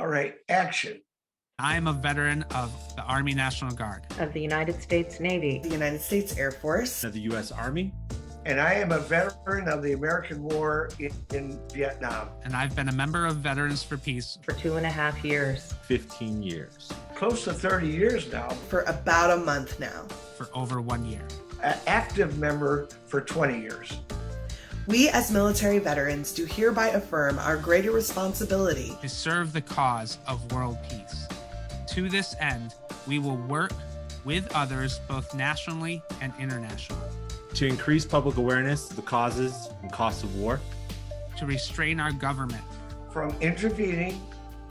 All right, action. I am a veteran of the Army National Guard, of the United States Navy, the United States Air Force, of the U.S. Army, And I am a veteran of the American War in Vietnam. and I've been a member of Veterans for Peace for 2.5 years. 15 years. Close to 30 years now. for about a month now. for over 1 year. An active member for 20 years. We as military veterans do hereby affirm our greater responsibility To serve the cause of world peace. To this end, we will work with others both nationally and internationally To increase public awareness of the causes and costs of war. to restrain our government From intervening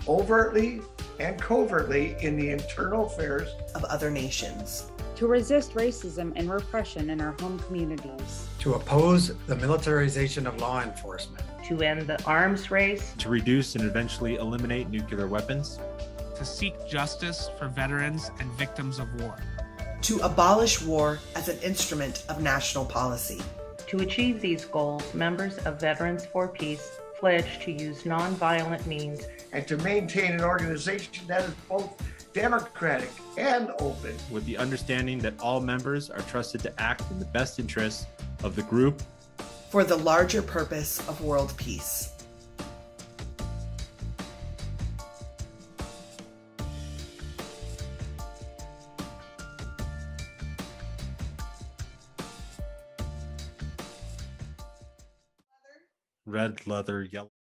overtly and covertly in the internal affairs of other nations. to resist racism and repression in our home communities, to oppose the militarization of law enforcement, To end the arms race, To reduce and eventually eliminate nuclear weapons. to seek justice for veterans and victims of war, To abolish war as an instrument of national policy. To achieve these goals, members of Veterans for Peace pledge to use nonviolent means and to maintain an organization that is both democratic and open. With the understanding that all members are trusted to act in the best interests of the group. For the larger purpose of world peace. Red leather, yellow.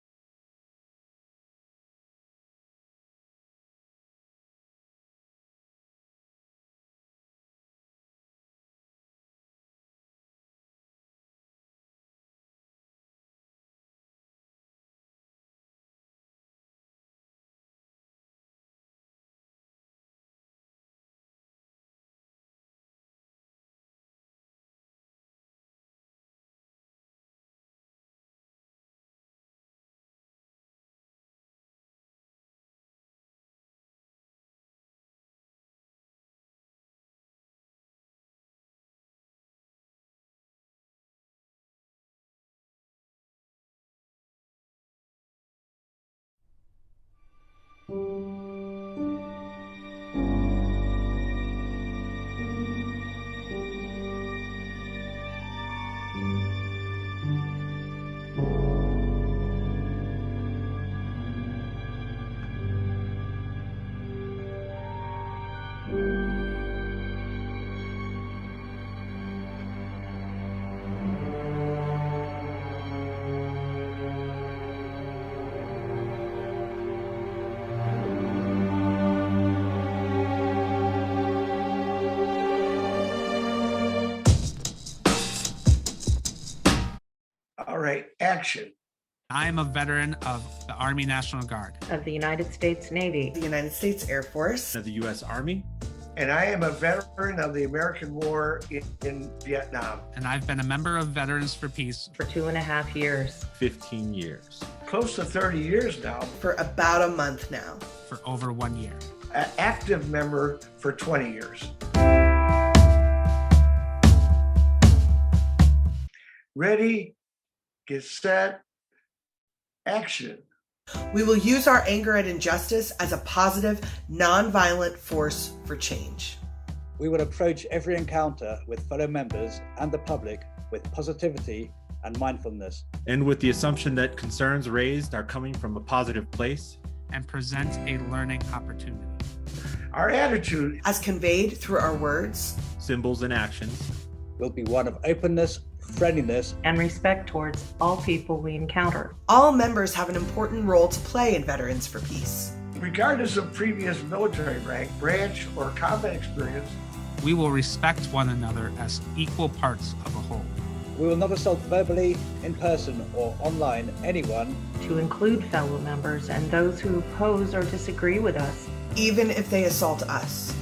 All right, action. I am a veteran of the Army National Guard, of the United States Navy, The United States Air Force, Of the U.S. Army, And I am a veteran of the American War in Vietnam. and I've been a member of Veterans for Peace for 2.5 years. 15 years. Close to 30 years now. for about a month now. for over 1 year. An active member for 20 years. Ready, get set, action. We will use our anger at injustice as a positive, non-violent force for change. We will approach every encounter with fellow members and the public with positivity and mindfulness. And with the assumption that concerns raised are coming from a positive place. And present a learning opportunity. Our attitude As conveyed through our words, Symbols and actions. Will be one of openness, friendliness, And respect towards all people we encounter. all members have an important role to play in Veterans for Peace. regardless of previous military rank, branch, or combat experience. We will respect one another as equal parts of a whole. We will not assault verbally, in person, or online anyone, To include fellow members and those who oppose or disagree with us. Even if they assault us.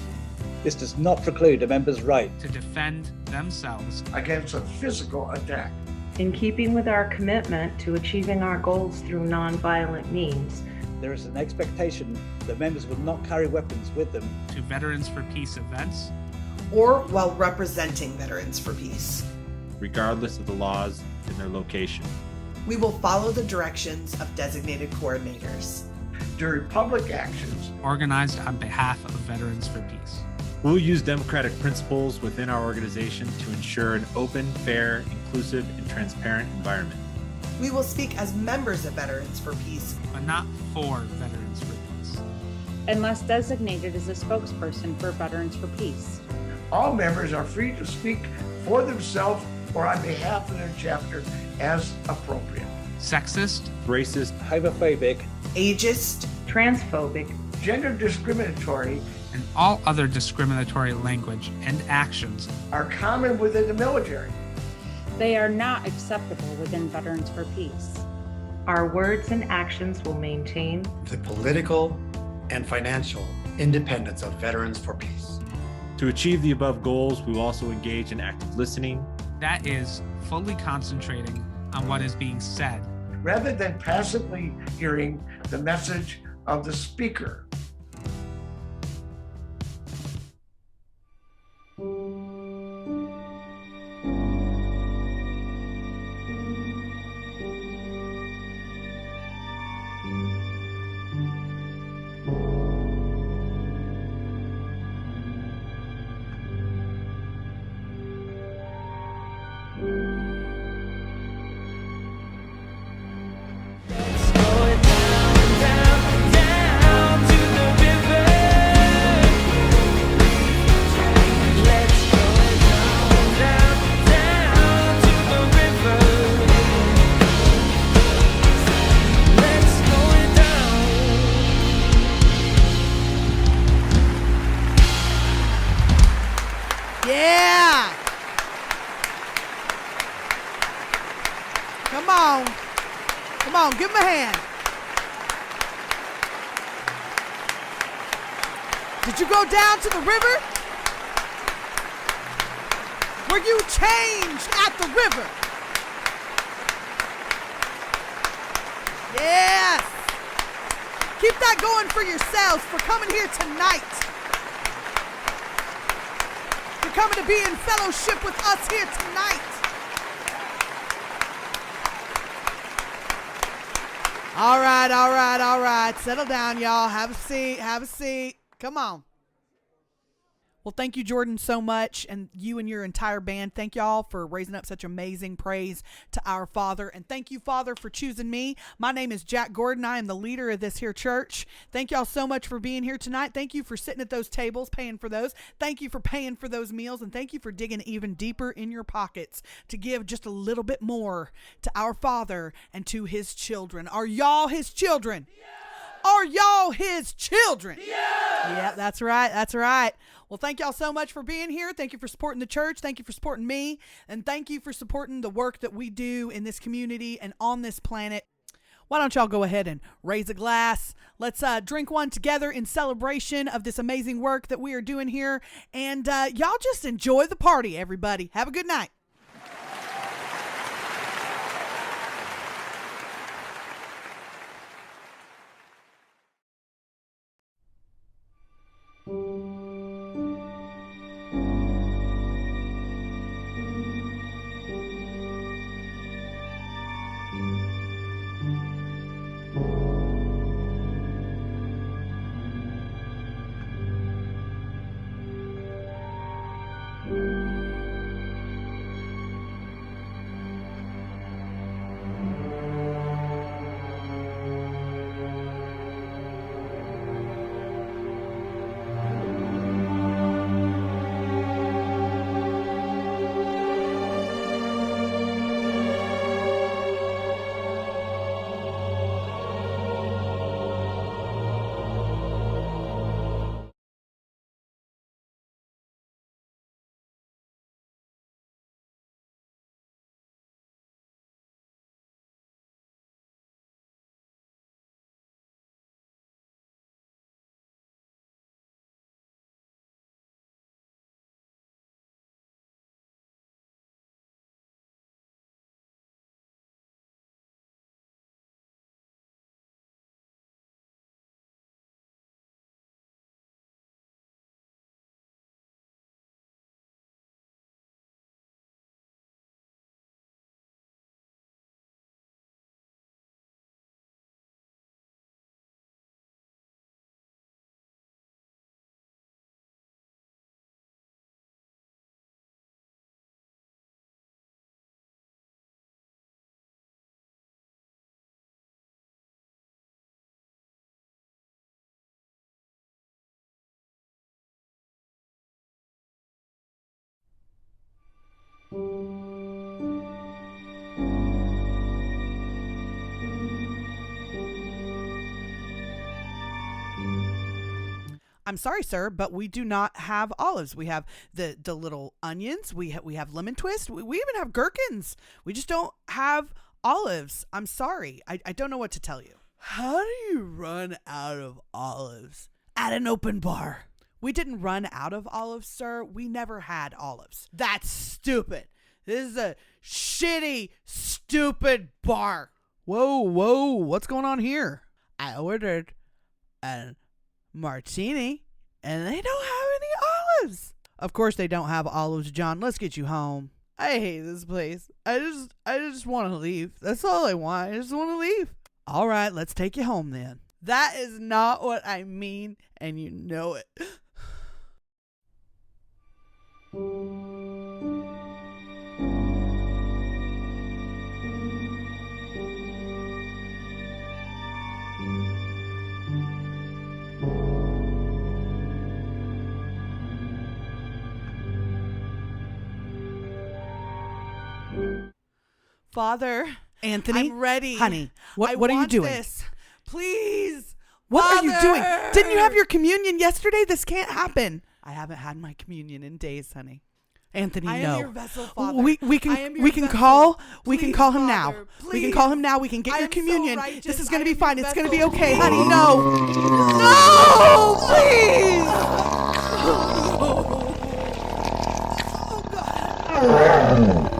This does not preclude a member's right To defend themselves Against a physical attack. In keeping with our commitment to achieving our goals through nonviolent means, There is an expectation that members will not carry weapons with them. to Veterans for Peace events, Or while representing Veterans for Peace. regardless of the laws and their location. We will follow the directions of designated coordinators. during public actions organized on behalf of Veterans for Peace. We'll use democratic principles within our organization to ensure an open, fair, inclusive, and transparent environment. We will speak as members of Veterans for Peace, but not for Veterans for Peace. Unless designated as a spokesperson for Veterans for Peace. All members are free to speak for themselves or on behalf of their chapter as appropriate. Sexist, Racist, Homophobic, ageist, transphobic, Gender discriminatory and all other discriminatory language and actions are common within the military. They are not acceptable within Veterans for Peace. our words and actions will maintain The political and financial independence of Veterans for Peace. To achieve the above goals, we will also engage in active listening, that is, fully concentrating on what is being said, rather than passively hearing the message of the speaker. Yeah! Come on. Come on, give him a hand. Did you go down to the river? Were you changed at the river? Yes! Keep that going for yourselves for coming here tonight. For coming to be in fellowship with us here tonight. All right. Settle down, y'all. Have a seat. Come on. Well, thank you, Jordan, so much, and you and your entire band. Thank y'all for raising up such amazing praise to our Father. And thank you, Father, for choosing me. My name is Jack Gordon. I am the leader of this here church. Thank y'all so much for being here tonight. Thank you for sitting at those tables, paying for those. Thank you for paying for those meals. And thank you for digging even deeper in your pockets to give just a little bit more to our Father and to his children. Are y'all his children? Yeah. Are y'all his children? Yeah. Yeah, that's right. Well, thank y'all so much for being here. Thank you for supporting the church. Thank you for supporting me. And thank you for supporting the work that we do in this community and on this planet. Why don't y'all go ahead and raise a glass? Let's drink one together in celebration of this amazing work that we are doing here. And y'all just enjoy the party, everybody. Have a good night. I'm sorry, sir, but we do not have olives. We have the little onions. We have lemon twist. We even have gherkins. We just don't have olives. I'm sorry. I don't know what to tell you. How do you run out of olives at an open bar? We didn't run out of olives, sir. We never had olives. That's stupid. This is a shitty, stupid bar. Whoa, what's going on here? I ordered a martini, and they don't have any olives. Of course they don't have olives, John. Let's get you home. I hate this place. I just want to leave. That's all I want. I just want to leave. All right, let's take you home then. That is not what I mean, and you know it. Father, Anthony, I'm ready. honey, what I are you want doing? This. Please. What Father! are you doing? Didn't you have your communion yesterday? This can't happen. I haven't had my communion in days, honey. Anthony, I no. am your vessel, Father. We I am can your vessel. call Please, him now. Father, We can please. call him now. We can get I your am so communion. righteous. This is I gonna be am fine. your It's gonna be vessel. okay, honey. No, no, please. Oh God.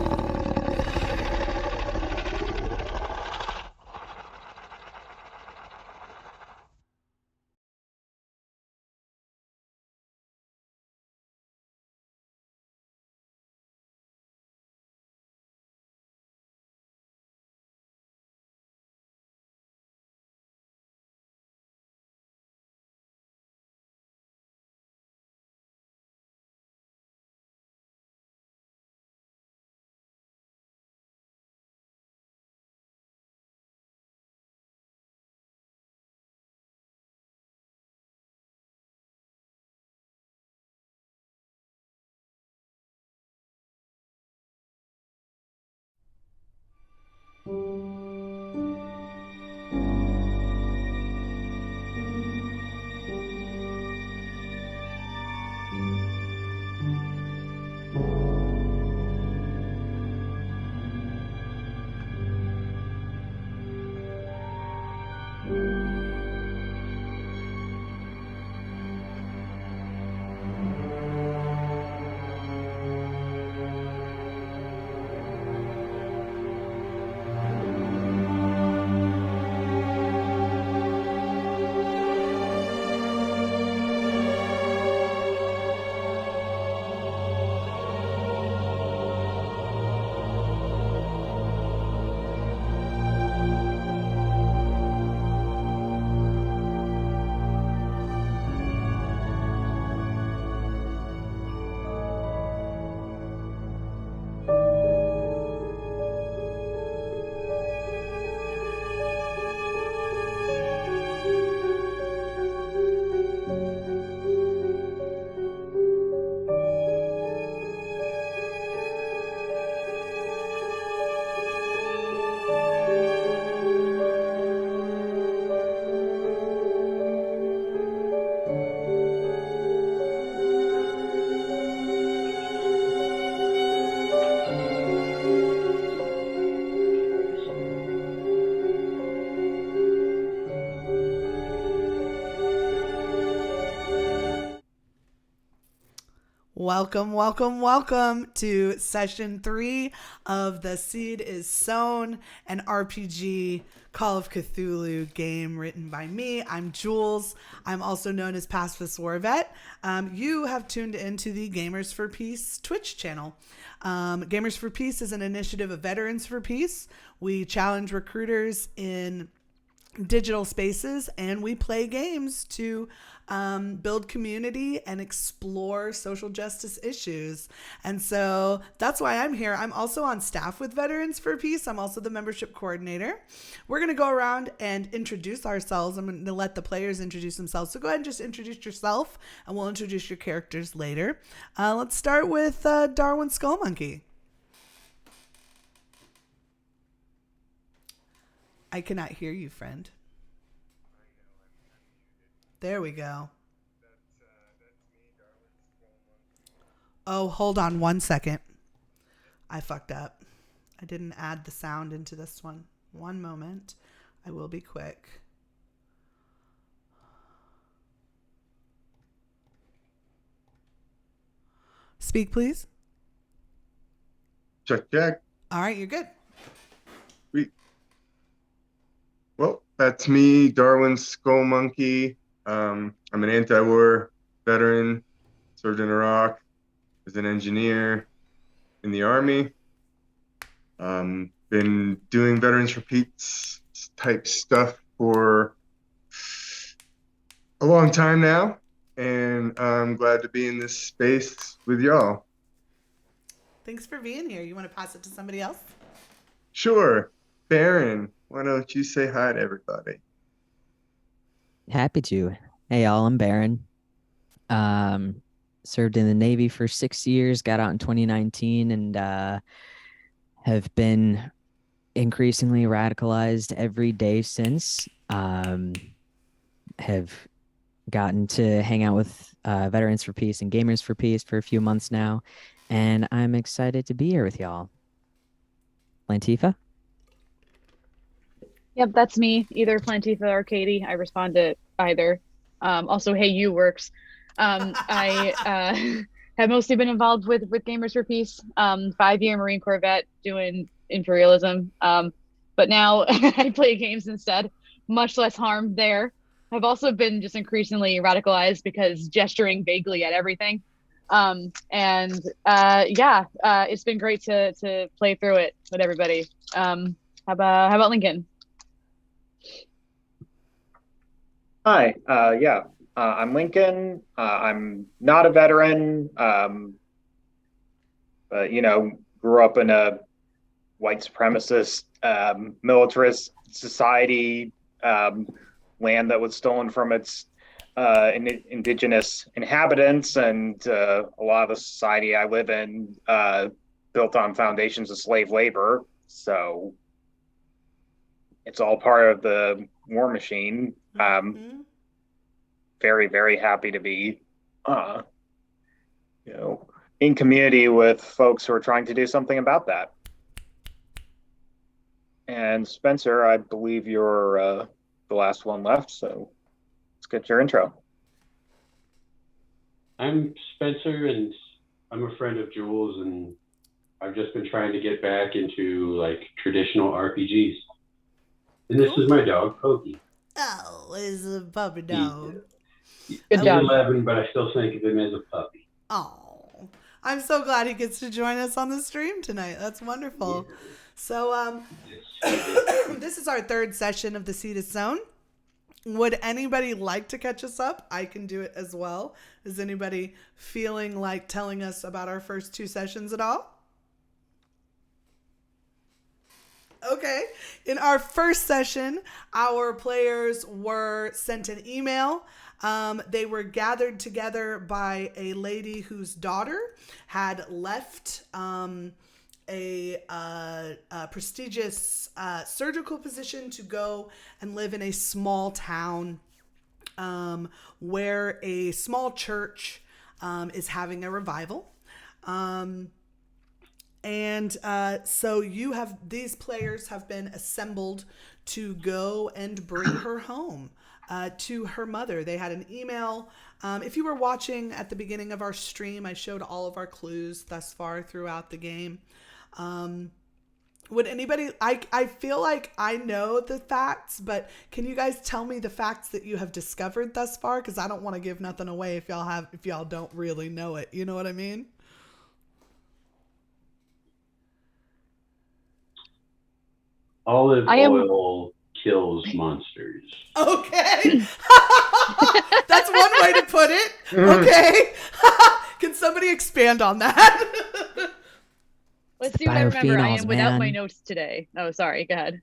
Welcome to session 3 of The Seed is Sown, an RPG Call of Chtulhu game written by me. I'm Jules. I'm also known as pacifistwarvet. You have tuned into the Gamers for Peace Twitch channel. Gamers for Peace is an initiative of Veterans for Peace. We challenge recruiters in digital spaces, and we play games to build community and explore social justice issues. And so that's why I'm here. I'm also on staff with Veterans for Peace. I'm also the membership coordinator. We're going to go around and introduce ourselves. I'm going to let the players introduce themselves. So go ahead and just introduce yourself, and we'll introduce your characters later. Let's start with Darwin Skullmonkey. I cannot hear you, friend. There we go. Oh, hold on 1 second. I fucked up. I didn't add the sound into this one. One moment. I will be quick. Speak, please. Check, check. All right, you're good. Sweet. Well, that's me, Darwin Skull Monkey. I'm an anti-war veteran, served in Iraq as an engineer in the Army. Been doing Veterans for Peace type stuff for a long time now, and I'm glad to be in this space with y'all. Thanks for being here. You want to pass it to somebody else? Sure. Baron, why don't you say hi to everybody? Happy to. Hey, y'all, I'm Baron. Served in the Navy for 6 years, got out in 2019, and have been increasingly radicalized every day since. Have gotten to hang out with Veterans for Peace and Gamers for Peace for a few months now, and I'm excited to be here with y'all. Lantifa? Yep, that's me. Either Plantifa or Katie. I respond to either. Also, Hey You works. I have mostly been involved with Gamers for Peace. 5-year Marine Corps vet doing imperialism. But now I play games instead. Much less harm there. I've also been just increasingly radicalized because gesturing vaguely at everything. It's been great to play through it with everybody. How about Lincoln? Hi, I'm Lincoln. I'm not a veteran, but, grew up in a white supremacist, militarist society, land that was stolen from its indigenous inhabitants, and a lot of the society I live in built on foundations of slave labor. So it's all part of the war machine. Very, very happy to be, in community with folks who are trying to do something about that. And Spencer, I believe you're the last one left, so let's get your intro. I'm Spencer, and I'm a friend of Jules, and I've just been trying to get back into traditional RPGs. And this is my dog, Pokey. Oh, it's a puppy dog. He's 11, but I still think of him as a puppy. Oh, I'm so glad he gets to join us on the stream tonight. That's wonderful. Yeah. So, this is our third session of The Seed is Sown. Would anybody like to catch us up? I can do it as well. Is anybody feeling like telling us about our first 2 sessions at all? Okay. In our first session, our players were sent an email. They were gathered together by a lady whose daughter had left a prestigious surgical position to go and live in a small town where a small church is having a revival. So these players have been assembled to go and bring her home to her mother. They had an email. If you were watching at the beginning of our stream, I showed all of our clues thus far throughout the game. Would anybody, I feel like I know the facts, but can you guys tell me the facts that you have discovered thus far? Because I don't want to give nothing away if y'all don't really know it. You know what I mean? Olive oil kills monsters. Okay. That's one way to put it. Okay. Can somebody expand on that? Let's see what I remember. I am without my notes today. Oh, sorry. Go ahead.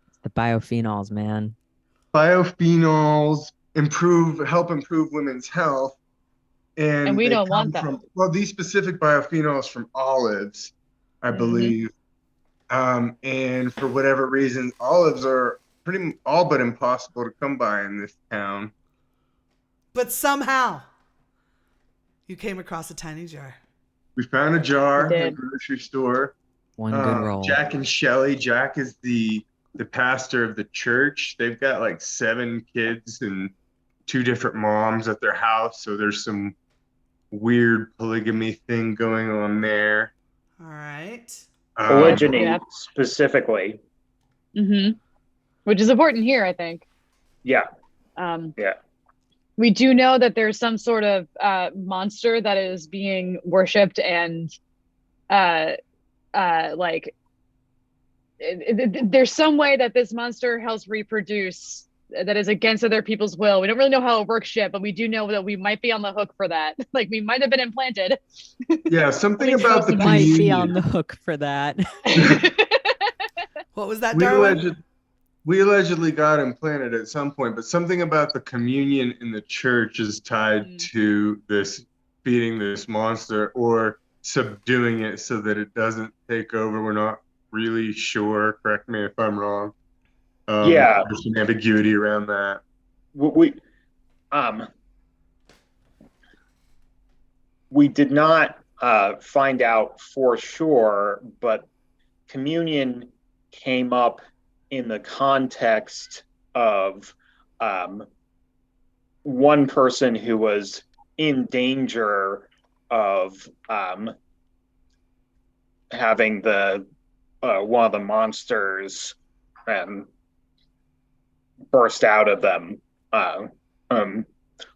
It's the biophenols, man. Biophenols help improve women's health. And we don't want them. These specific biophenols from olives, I believe, And for whatever reason, olives are pretty all but impossible to come by in this town. But somehow you came across a tiny jar. We found a jar We in a did. grocery store. One good roll. Jack and Shelly. Jack is the pastor of the church. They've got like 7 kids and 2 different moms at their house. So there's some weird polygamy thing going on there. All right. Polygyny Yeah. specifically. Which is important here, I think. Yeah. Yeah. We do know that there's some sort of monster that is being worshipped, and like there's some way that this monster helps reproduce that is against other people's will. We don't really know how it works yet, but we do know that we might be on the hook for that. Like we might have been implanted. Yeah, something about the might be communion. on the hook for that. What was that, We Darwin? allegedly got implanted at some point, but something about the communion in the church is tied to this feeding this monster or subduing it so that it doesn't take over. We're not really sure. Correct me if I'm wrong. Yeah. There's some ambiguity around that. We did not find out for sure, but communion came up in the context of one person who was in danger of having the one of the monsters burst out of them,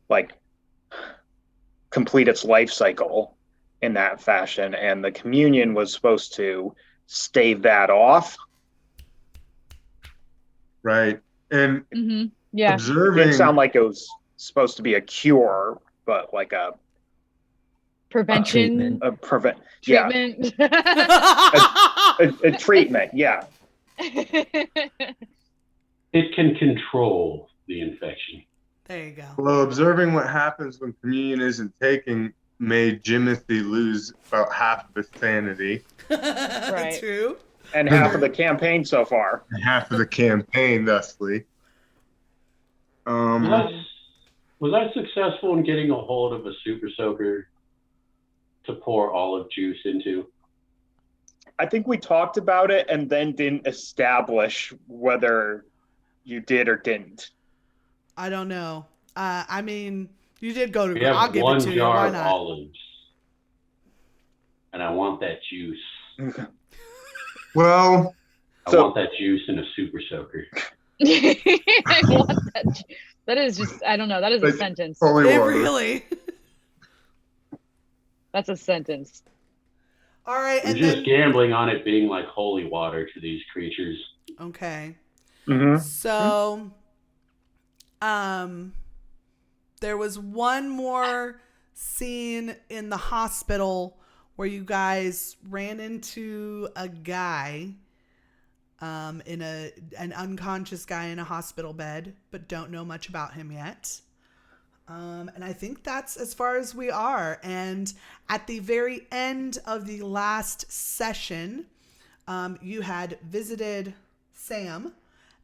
like complete its life cycle in that fashion, and the communion was supposed to stave that off. Right. And Yeah. observing. It didn't sound like it was supposed to be a cure, but like a prevention. A prevent. Treatment. Yeah. a treatment. Yeah. It can control the infection. There you go. Well, observing what happens when communion isn't taken made Jimothy lose about half of his sanity. Right. True. And half of the campaign so far. And half of the campaign, thusly. Was I successful in getting a hold of a super soaker to pour olive juice into? I think we talked about it and then didn't establish whether you did or didn't. I don't know. I mean, you did go to. We have I'll give one it to you. jar Why of not? olives, and I want that juice. Well, I want that juice in a super soaker. I want that. That is just, I don't know. That is a sentence. It really. That's a sentence. All right. We're And just then, gambling on it being like holy water to these creatures. okay. Mm-hmm. So, there was one more scene in the hospital where you guys ran into a guy, in an unconscious guy in a hospital bed, but don't know much about him yet. And I think that's as far as we are. And at the very end of the last session, you had visited Sam,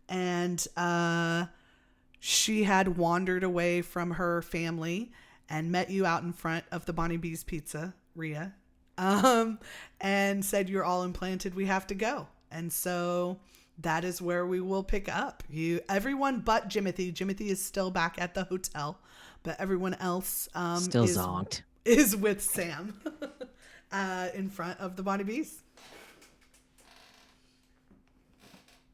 and she had wandered away from her family and met you out in front of the Bonnie B's Pizzeria, and said, "You're all implanted. We have to go." And so that is where we will pick up. Everyone but Jimothy. Jimothy is still back at the hotel, but everyone else Still zonked. is with Sam in front of the Bonnie B's.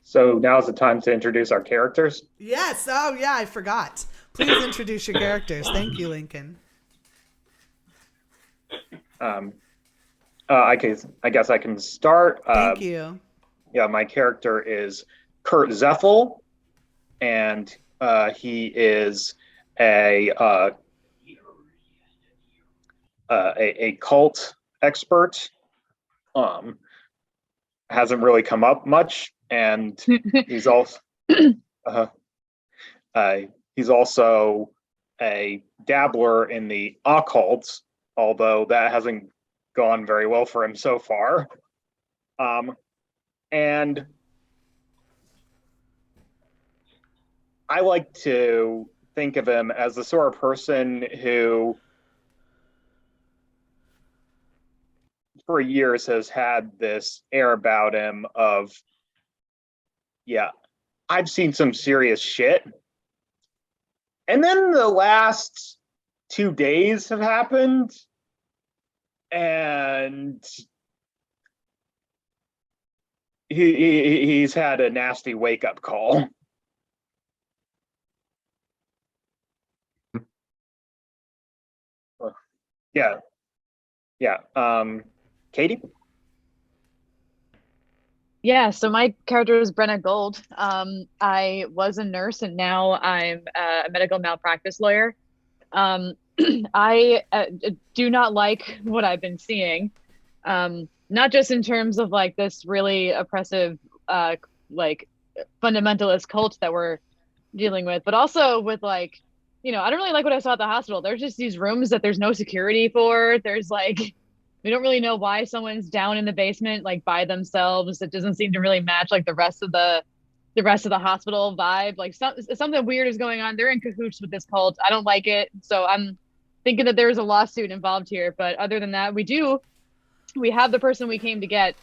So now's the time to introduce our characters. Yes. Oh, yeah. I forgot. Please introduce your characters. Thank you, Lincoln. I guess I can start. Thank you. Yeah, my character is Kurt Zeffel, and he is a cult expert. Hasn't really come up much, and he's also he's also a dabbler in the occult, although that hasn't gone very well for him so far. And I like to think of him as the sort of person who for years has had this air about him of, yeah, I've seen some serious shit. And then the last 2 days have happened, and he's had a nasty wake-up call. Yeah. Katie? Yeah, so my character is Brenna Gold. I was a nurse and now I'm a medical malpractice lawyer. I do not like what I've been seeing, not just in terms of like this really oppressive, like fundamentalist cult that we're dealing with, but also with like, I don't really like what I saw at the hospital. There's just these rooms that there's no security for. There's like, we don't really know why someone's down in the basement like by themselves. It doesn't seem to really match like the rest of the hospital vibe. Like something weird is going on. They're in cahoots with this cult. I don't like it. So I'm thinking that there's a lawsuit involved here. But other than that, we have the person we came to get.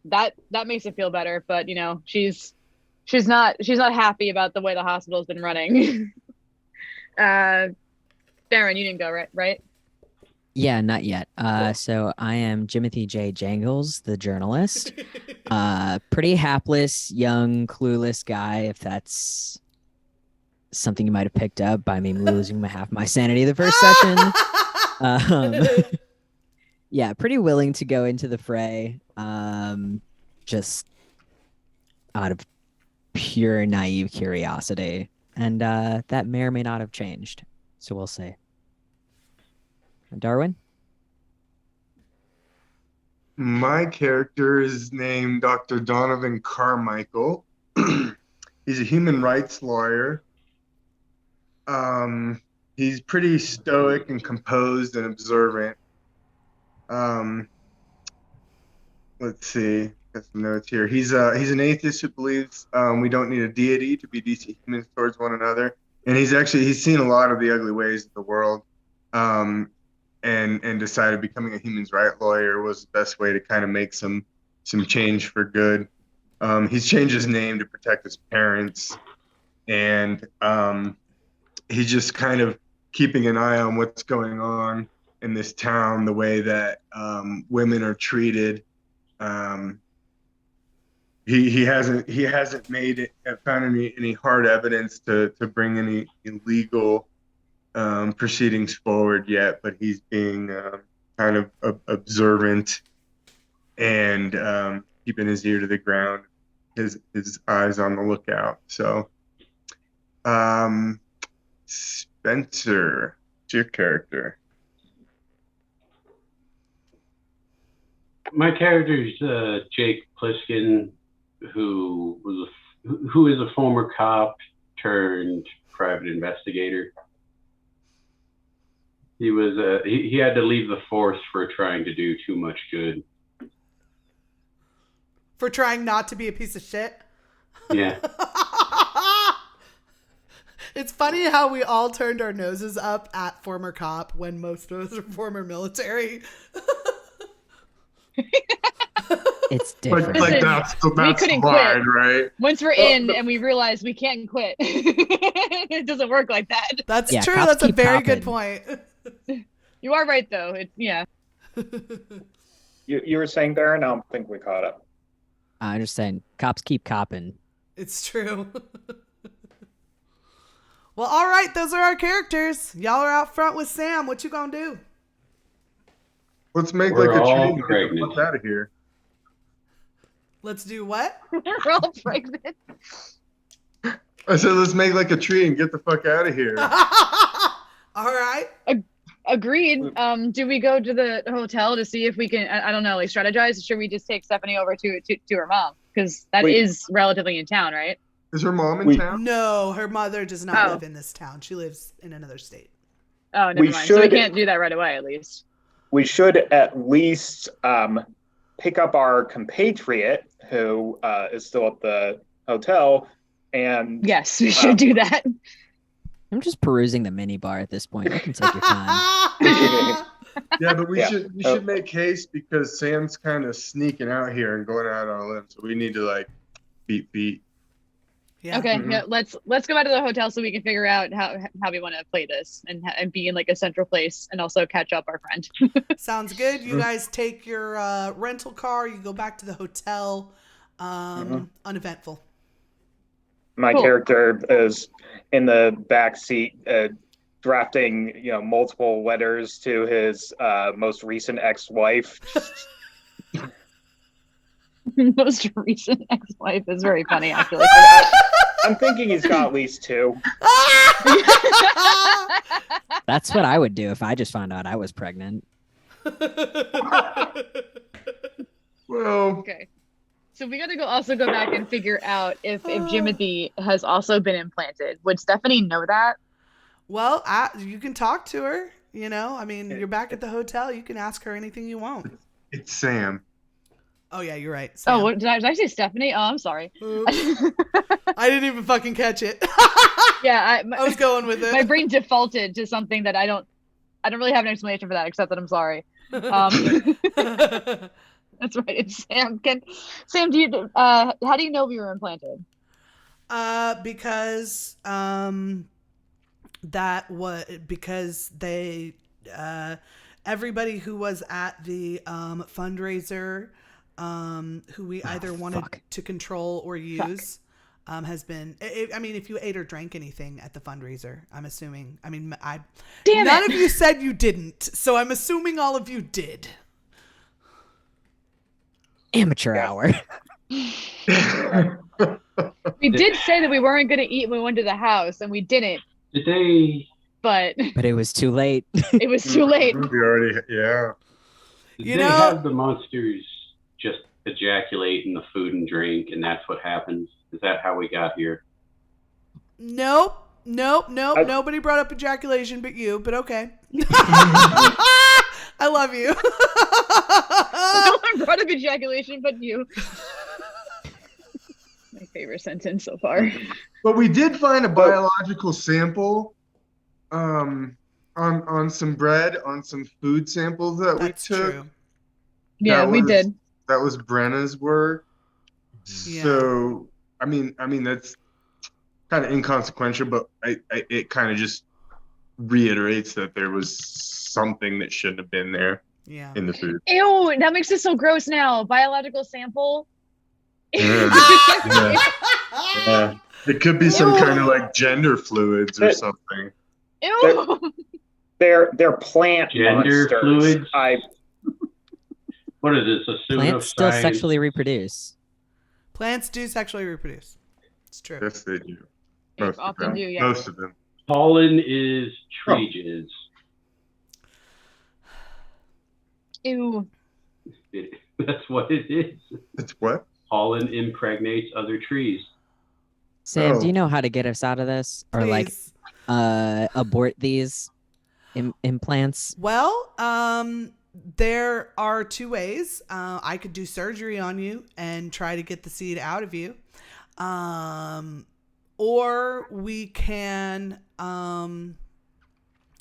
That makes it feel better. But she's not happy about the way the hospital's been running. Darren, you didn't go, right? Yeah, not yet. So I am Jimothy J. Jangles, the journalist. Pretty hapless, young, clueless guy, if that's something you might have picked up by me losing half my sanity the first session. Yeah, pretty willing to go into the fray, just out of pure naive curiosity. And that may or may not have changed. So we'll see. Darwin? My character is named Dr. Donovan Carmichael. He's a human rights lawyer. He's pretty stoic and composed and observant. Let's see. Got some notes here. He's an atheist who believes we don't need a deity to be decent humans towards one another. And he's seen a lot of the ugly ways of the world. And decided becoming a human rights lawyer was the best way to kind of make some change for good. He's changed his name to protect his parents, and he's just kind of keeping an eye on what's going on in this town, the way that women are treated. He hasn't found any hard evidence to bring any illegal proceedings forward yet, but he's being kind of observant and keeping his ear to the ground, his eyes on the lookout. So, Spencer, what's your character? My character is Jake Pliskin, who is a former cop turned private investigator. He was he had to leave the force for trying to do too much good. For trying not to be a piece of shit? Yeah. It's funny how we all turned our noses up at former cop when most of us are former military. It's different. Like that's we couldn't fine, quit. Right? Once we're in and we realize we can't quit. It doesn't work like that. That's true. That's a very good point. You are right, though. You were saying, Darren? I don't think we caught up. I'm just saying, cops keep copping. It's true. Well, all right. Those are our characters. Y'all are out front with Sam. What you gonna do? Let's make We're like a all tree and get the pregnant. fuck out of here. Let's do what? We're all pregnant. I said, let's make like a tree and get the fuck out of here. All right. Agreed. Do we go to the hotel to see if we can, I don't know, like strategize? Should we just take Stephanie over to her mom? Because that is relatively in town, right? Is her mom in town? No, her mother does not live in this town. She lives in another state. Oh, never mind. So we can't do that right away, at least. We should at least pick up our compatriot who is still at the hotel. And yes, we should do that. I'm just perusing the mini bar at this point. You can take your time. Yeah, but we should make haste because Sam's kind of sneaking out here and going out on a limb. So we need to like beat. Yeah. Okay, yeah, let's go back to the hotel so we can figure out how we want to play this and be in like a central place and also catch up our friend. Sounds good. You guys take your rental car. You go back to the hotel. Uneventful. My character is in the back seat, drafting multiple letters to his most recent ex-wife. Most recent ex-wife is very funny, actually. I'm thinking he's got at least 2. That's what I would do if I just found out I was pregnant. Well, okay. So we got to also go back and figure out if Jimothy has also been implanted. Would Stephanie know that? Well, you can talk to her. You're back at the hotel. You can ask her anything you want. It's Sam. Oh yeah, you're right. Sam. Oh, did I say Stephanie? Oh, I'm sorry. I didn't even fucking catch it. Yeah, I was going with it. My brain defaulted to something that I don't really have an explanation for that except that I'm sorry. That's right. It's Sam. Sam, do you how do you know we were implanted? Because because they everybody who was at the fundraiser who we either wanted to control or use has been if you ate or drank anything at the fundraiser, I'm assuming. None of you said you didn't, so I'm assuming all of you did. Amateur hour. We did say that we weren't going to eat when we went to the house, and we didn't. Did they? But it was too late. It was too late. We already, yeah. Did they have the monsters just ejaculate in the food and drink, and that's what happens? Is that how we got here? Nope. Nobody brought up ejaculation but you, but okay. I love you. No one brought up ejaculation but you. My favorite sentence so far. But we did find a biological sample on some bread, on some food samples that we took. True. Yeah, we did. That was Brenna's work. Yeah. So, I mean that's kind of inconsequential, but it kind of just reiterates that there was something that shouldn't have been there in the food. Ew, that makes it so gross now. Biological sample. Yeah. It could be some kind of like gender fluids or something. Ew. They're plant gender monsters. Fluids. What is this? A Plants still sexually reproduce. Plants do sexually reproduce. It's true. Yes, they do. Most of them. Most of them. Pollen is tree jizz. Ew. That's what it is. It's what? Pollen impregnates other trees. Sam, do you know how to get us out of this? Or abort these implants? Well, there are 2 ways. I could do surgery on you and try to get the seed out of you. Or we can,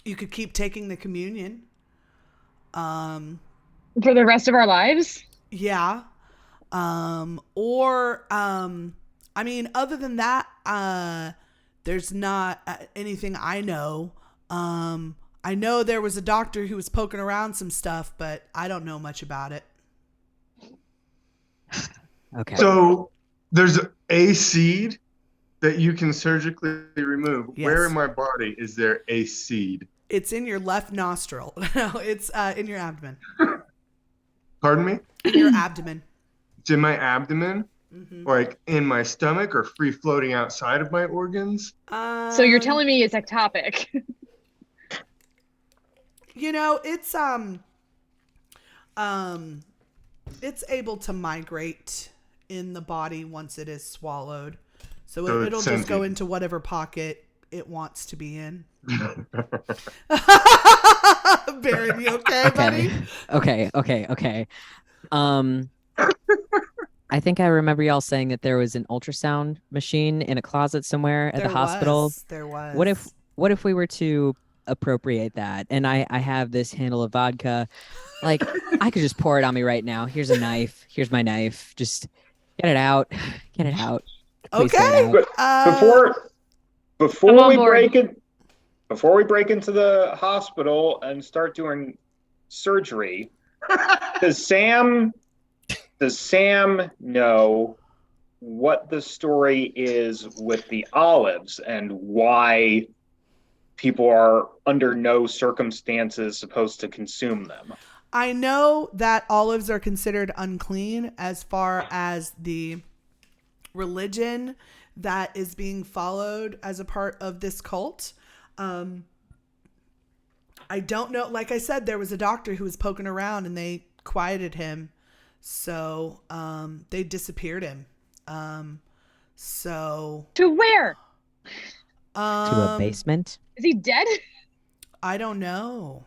you could keep taking the communion. For the rest of our lives? Yeah. Other than that, there's not anything I know. I know there was a doctor who was poking around some stuff, but I don't know much about it. Okay. So there's a seed that you can surgically remove. Yes. Where in my body is there a seed? It's in your left nostril. No, it's in your abdomen. Pardon me? In your abdomen. It's in my abdomen? Mm-hmm. Like in my stomach or free floating outside of my organs? So you're telling me it's ectopic. It's able to migrate in the body once it is swallowed. So it'll just go into whatever pocket it wants to be in. Baron, you okay, buddy? Okay. I think I remember y'all saying that there was an ultrasound machine in a closet somewhere at the hospital. There was. What if we were to appropriate that? And I have this handle of vodka. Like, I could just pour it on me right now. Here's a knife. Here's my knife. Just get it out. Get it out. Please get it out. Before we break into the hospital and start doing surgery, does Sam know what the story is with the olives and why people are under no circumstances supposed to consume them? I know that olives are considered unclean as far as the religion that is being followed as a part of this cult. I don't know. Like I said, there was a doctor who was poking around and they quieted him. So they disappeared him. So to where? To a basement? Is he dead? I don't know.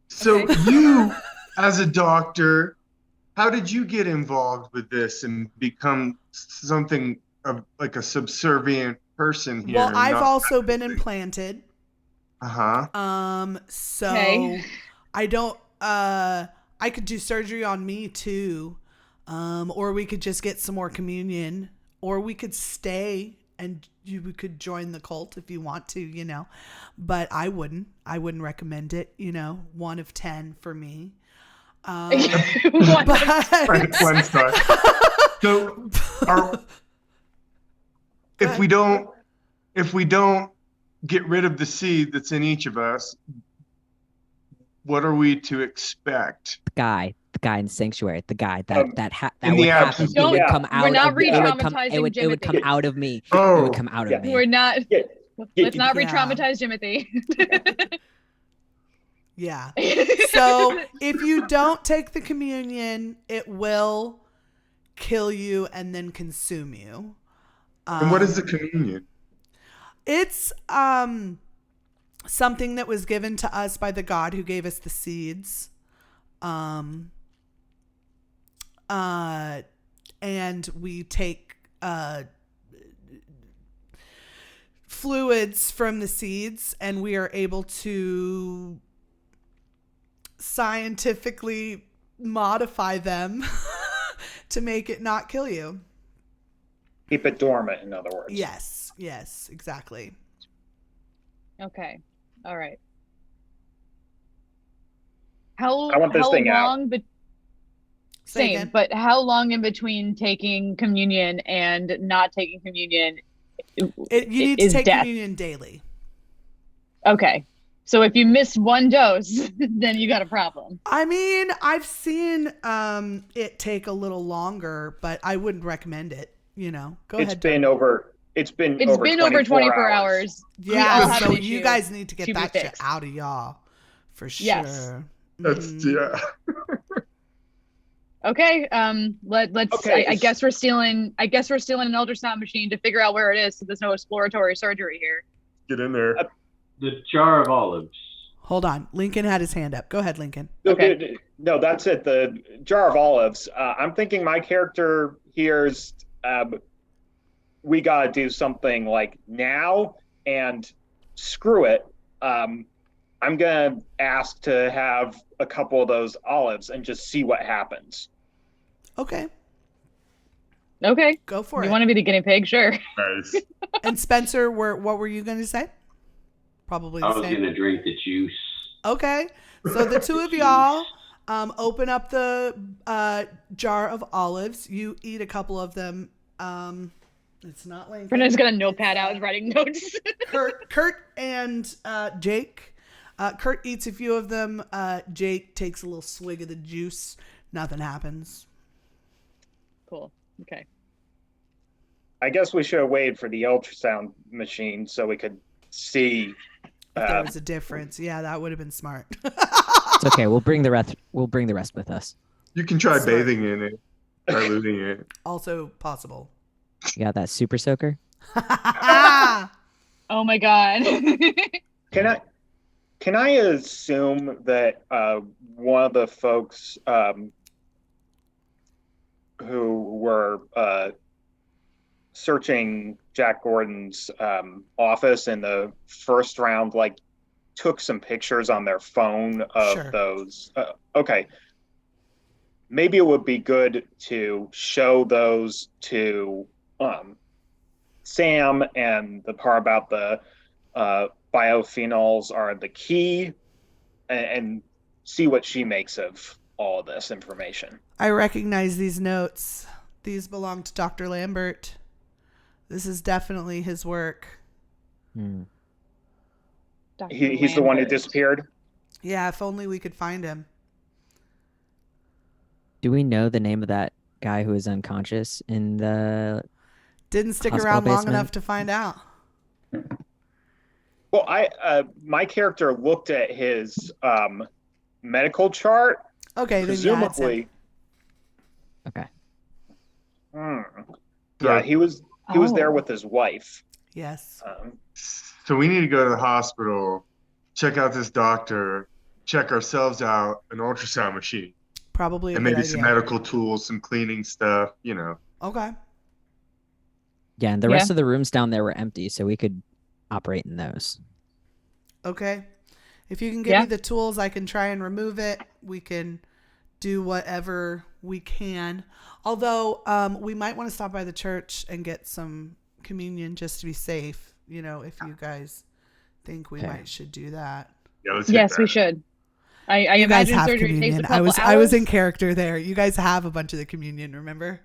So you, as a doctor, how did you get involved with this and become something of like a subservient person here? Well, I've also been implanted. Uh-huh. So Okay. I don't I could do surgery on me too. Or we could just get some more communion, or we could stay and you could join the cult if you want to, you know. But I wouldn't recommend it, you know. 1 of 10 for me. One star. So if we don't get rid of the seed that's in each of us, what are we to expect? The guy in Sanctuary, the guy that in would the happen. absence It would come out. We're not of me. re-traumatizing It would come Jimothy. out of me. Oh, it would come out of me. We're not. Let's not Yeah. re-traumatize Jimothy. Yeah. So if you don't take the communion, it will kill you and then consume you. And what is the communion? It's something that was given to us by the God who gave us the seeds. And we take fluids from the seeds and we are able to scientifically modify them to make it not kill you. Keep it dormant, in other words. Yes, exactly. Okay. All right. How I want this thing out. long? Say Same, again? but how long in between taking communion and not taking communion? You need to is take death? communion daily. Okay. So if you miss one dose, then you got a problem. I mean, I've seen it take a little longer, but I wouldn't recommend it. You know, go It's ahead. been Doug. over. It's been over 24 hours. We all Yeah, have so an you issue guys need to get to be that shit fixed. out of y'all for sure. Yes. That's yeah. Okay. Let's. Okay. I guess we're stealing. I guess we're stealing an ultrasound machine to figure out where it is. So there's no exploratory surgery here. Get in there. The jar of olives. Hold on, Lincoln had his hand up. Go ahead, Lincoln. Okay. No, that's it. The jar of olives. I'm thinking my character here's. We gotta do something like now, and screw it. I'm gonna ask to have a couple of those olives and just see what happens. Okay, Okay. go for You it. want to be the guinea pig? Sure. Nice. And Spencer, what were you going to say? Probably I the was same. gonna drink the juice. Okay, so the two of y'all open up the jar of olives. You eat a couple of them. It's not Lincoln. Brenna's got a notepad out, writing notes. Kurt and Jake. Kurt eats a few of them. Jake takes a little swig of the juice. Nothing happens. Cool. Okay. I guess we should have waited for the ultrasound machine so we could see. If there was a difference, yeah, that would have been smart. It's okay. We'll bring the rest. We'll bring the rest with us. You can try Sorry. bathing in it, diluting it. Also possible. You got that super soaker? Oh my god. Can I assume that one of the folks who were searching Jack Gordon's office in the first round, like, took some pictures on their phone of those. Okay. Maybe it would be good to show those to Sam, and the part about the biophenols are the key, and see what she makes of all of this information. I recognize these notes. These belong to Dr. Lambert. This is definitely his work. He's the one who disappeared? Yeah, if only we could find him. Do we know the name of that guy who was unconscious in the Didn't stick hospital around long basement? enough to find out. Well, my character looked at his medical chart. Okay, presumably. Okay. Yeah, he was there with his wife. Yes. So we need to go to the hospital, check out this doctor, check ourselves out, an ultrasound machine. Probably a and good maybe idea. some medical tools, some cleaning stuff, Okay. Yeah, and the rest of the rooms down there were empty, so we could operate in those. Okay. If you can give me the tools, I can try and remove it. We can do whatever we can. Although we might want to stop by the church and get some communion just to be safe. If you guys think we should do that. Yeah, yes, we should. I You guys imagine have surgery communion. takes a couple I was hours. in character there. You guys have a bunch of the communion, remember?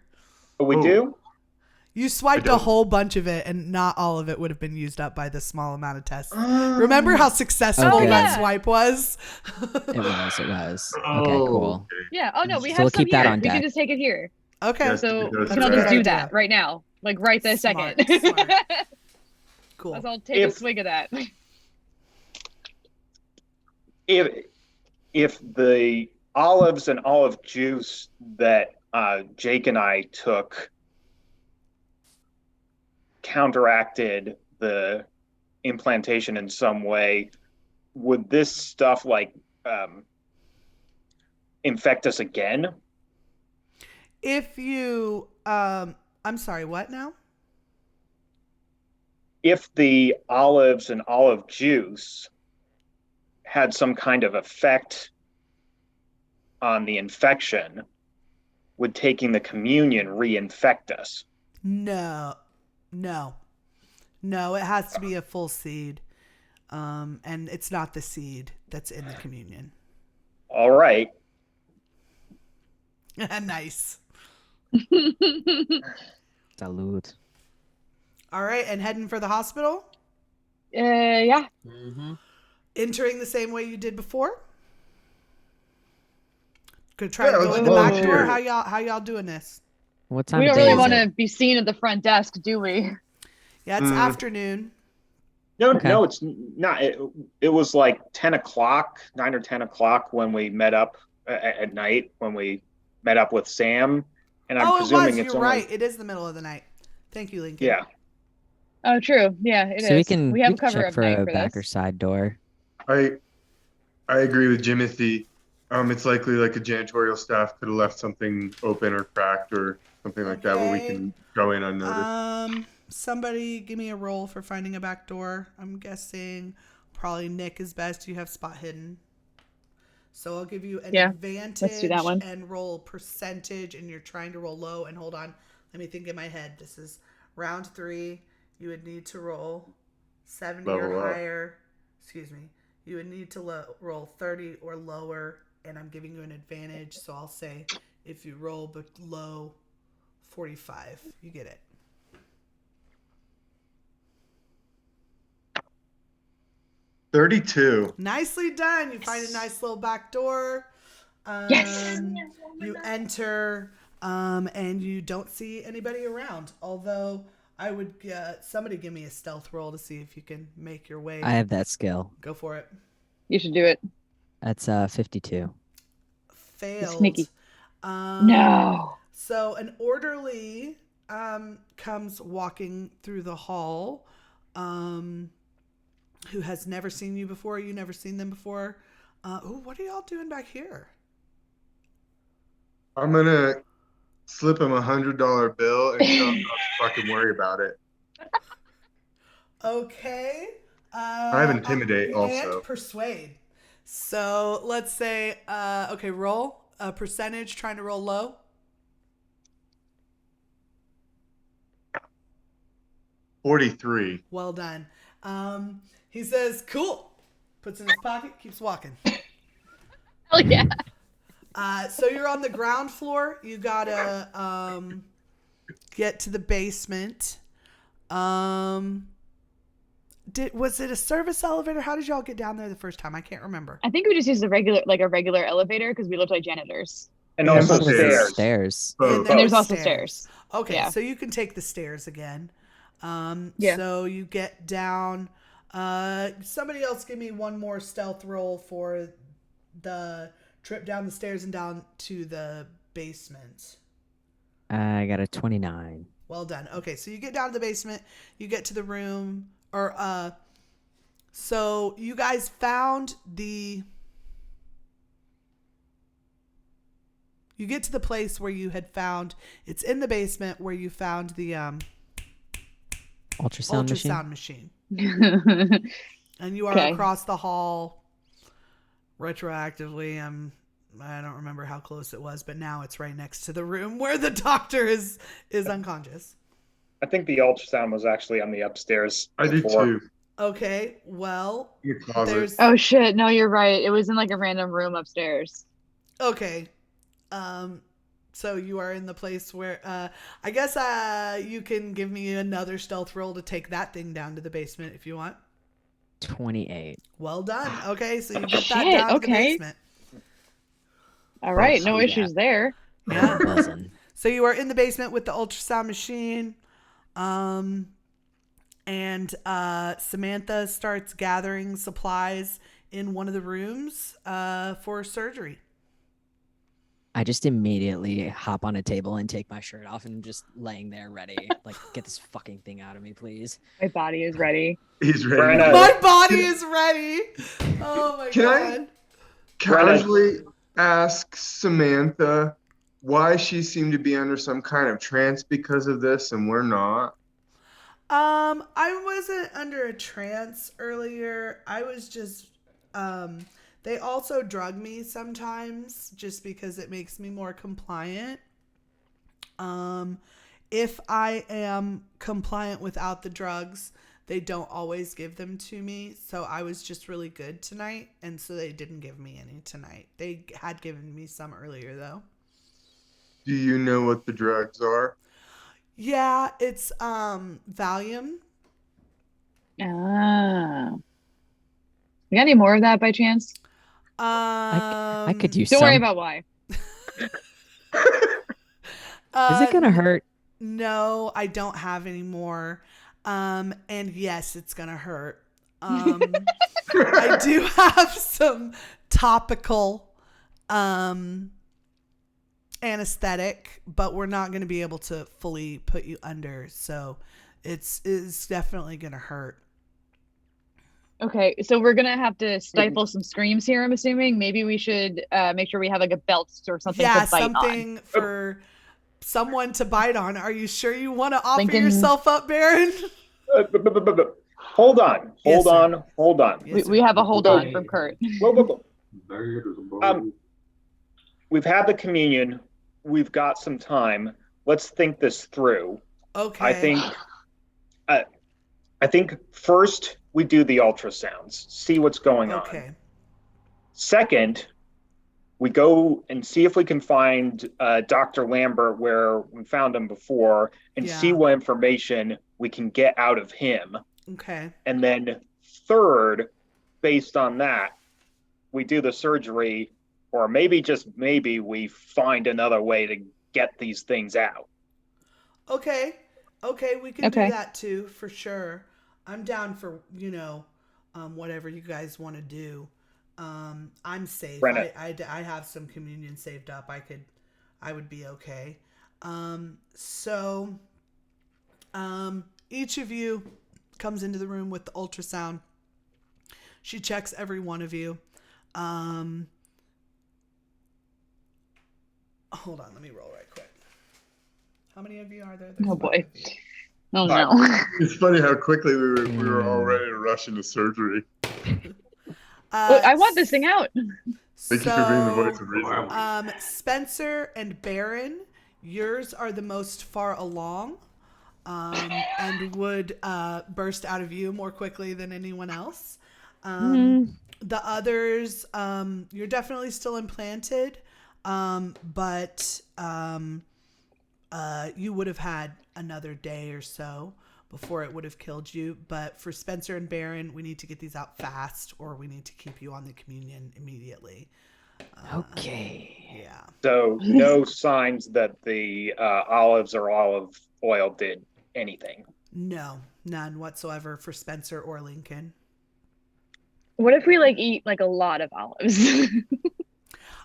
We do? You swiped a whole bunch of it, and not all of it would have been used up by the small amount of tests. Remember how successful that swipe was? It was. Okay, cool. Yeah. Oh no, we So have we'll some keep that here. on We can deck. just take it here. Okay. So we That's can all just right. do that right now, like right this second. Smart. Cool. Let's all take a swig of that. If the olives and olive juice that Jake and I took counteracted the implantation in some way, would this stuff infect us again? If you, I'm sorry, what now? If the olives and olive juice had some kind of effect on the infection, would taking the communion reinfect us? No, it has to be a full seed. And it's not the seed that's in the communion. All right. Nice. Salute. All right, and heading for the hospital? Yeah. Entering the same way you did before? Could try to Yeah, go let's in the back volunteer. door. How y'all doing this? What time We of don't day really is want it? to be seen at the front desk, do we? Yeah, it's afternoon. No, Okay. no, it's not. It was like 10 o'clock, 9 or 10 o'clock when we met up at night, when we met up with Sam. And I'm Oh, it presuming was. it's You're only, right. It is the middle of the night. Thank you, Lincoln. Yeah. Oh, true. Yeah, it is. So we can have a we can cover check of for night a for back or this. side door. I agree with Jimothy. It's likely like a janitorial staff could have left something open or cracked or something like that where we can go in unnoticed. Somebody give me a roll for finding a back door. I'm guessing probably Nick is best. You have spot hidden. So I'll give you an advantage let's do that one. and roll percentage, and you're trying to roll low. And hold on, let me think in my head. This is round 3. You would need to roll 70 or Level up. higher. Excuse me. You would need to roll 30 or lower, and I'm giving you an advantage. So I'll say if you roll below 45, you get it. $32. Nicely done. You find a nice little back door. Yes. You enter, and you don't see anybody around. Although I would somebody give me a stealth roll to see if you can make your way. I have that skill. Go for it. You should do it. That's 52. Failed. Sneaky. Um, No. So an orderly comes walking through the hall, who has never seen you before. You never seen them before. What are y'all doing back here? I'm gonna slip him $100 bill and tell him not to fucking worry about it. Okay. I have intimidate And also. persuade. So let's say, okay, roll a percentage, trying to roll low. 43. Well done. He says, cool. Puts it in his pocket, keeps walking. Hell yeah. So you're on the ground floor. You gotta get to the basement. Was it a service elevator? How did y'all get down there the first time? I can't remember. I think we just used a regular elevator because we looked like janitors. And also stairs. Stairs. And And there's also stairs. Okay, Yeah. so you can take the stairs again. Yeah. So you get down. Somebody else give me one more stealth roll for the trip down the stairs and down to the basement. I got a 29. Well done. Okay, so you get down to the basement. You get to the room. So you guys found the... You get to the place where you had found... It's in the basement where you found the... Ultrasound machine. And you are Okay. across the hall retroactively. I don't remember how close it was, but now it's right next to the room where the doctor is unconscious. I think the ultrasound was actually on the upstairs. I do before. too. Okay, well, Your closet. there's... Oh shit, no, you're right. It was in like a random room upstairs. Okay. So you are in the place where, I guess you can give me another stealth roll to take that thing down to the basement if you want. 28. Well done. Okay, so you get that Shit, down to the okay. basement. All right, no yeah. issues there. Yeah. Buzzing. So you are in the basement with the ultrasound machine. And Samantha starts gathering supplies in one of the rooms for surgery. I just immediately hop on a table and take my shirt off and just laying there ready. Like, get this fucking thing out of me, please. My body is ready. He's ready. Brenna. My body is ready. Oh my Can I- god. Casually ask Samantha why she seemed to be under some kind of trance because of this and we're not. I wasn't under a trance earlier. I was just they also drug me sometimes just because it makes me more compliant. If I am compliant without the drugs, they don't always give them to me. So I was just really good tonight, and so they didn't give me any tonight. They had given me some earlier though. Do you know what the drugs are? Yeah, it's Valium. Ah. You got any more of that by chance? I could use Don't some. worry about why. Is it gonna hurt? No, I don't have any more. And yes, it's gonna hurt. I do have some topical anesthetic, but we're not gonna be able to fully put you under, so it's definitely gonna hurt. Okay, so we're gonna have to stifle some screams here, I'm assuming. Maybe we should make sure we have like a belt or something Yeah, to bite something on. for someone to bite on. Are you sure you want to offer Thinking- yourself up, Baron? Hold on. Yes, Hold on. Yes, We have a hold on from Kurt. Whoa. We've had the communion. We've got some time. Let's think this through. Okay. I think first we do the ultrasounds, see what's going on. Okay. Second, we go and see if we can find Dr. Lambert where we found him before and Yeah. see what information we can get out of him. Okay. And then third, based on that, we do the surgery, or maybe just maybe we find another way to get these things out. Okay, we can Okay. do that too, for sure. I'm down for, whatever you guys want to do. I'm safe. Brenna. I have some communion saved up. I would be okay. So each of you comes into the room with the ultrasound. She checks every one of you. Hold on, let me roll right quick. How many of you are there? Oh boy. Oh But no. it's funny how quickly we were all ready to rush into surgery. I want this thing out. Thank you for being the voice of reason. Spencer and Baron, yours are the most far along, and would burst out of you more quickly than anyone else. The others, you're definitely still implanted, but you would have had another day or so before it would have killed you. But for Spencer and Baron, we need to get these out fast, or we need to keep you on the communion immediately. Okay. Yeah. So no signs that the olives or olive oil did anything. No, none whatsoever for Spencer or Lincoln. What if we like eat like a lot of olives?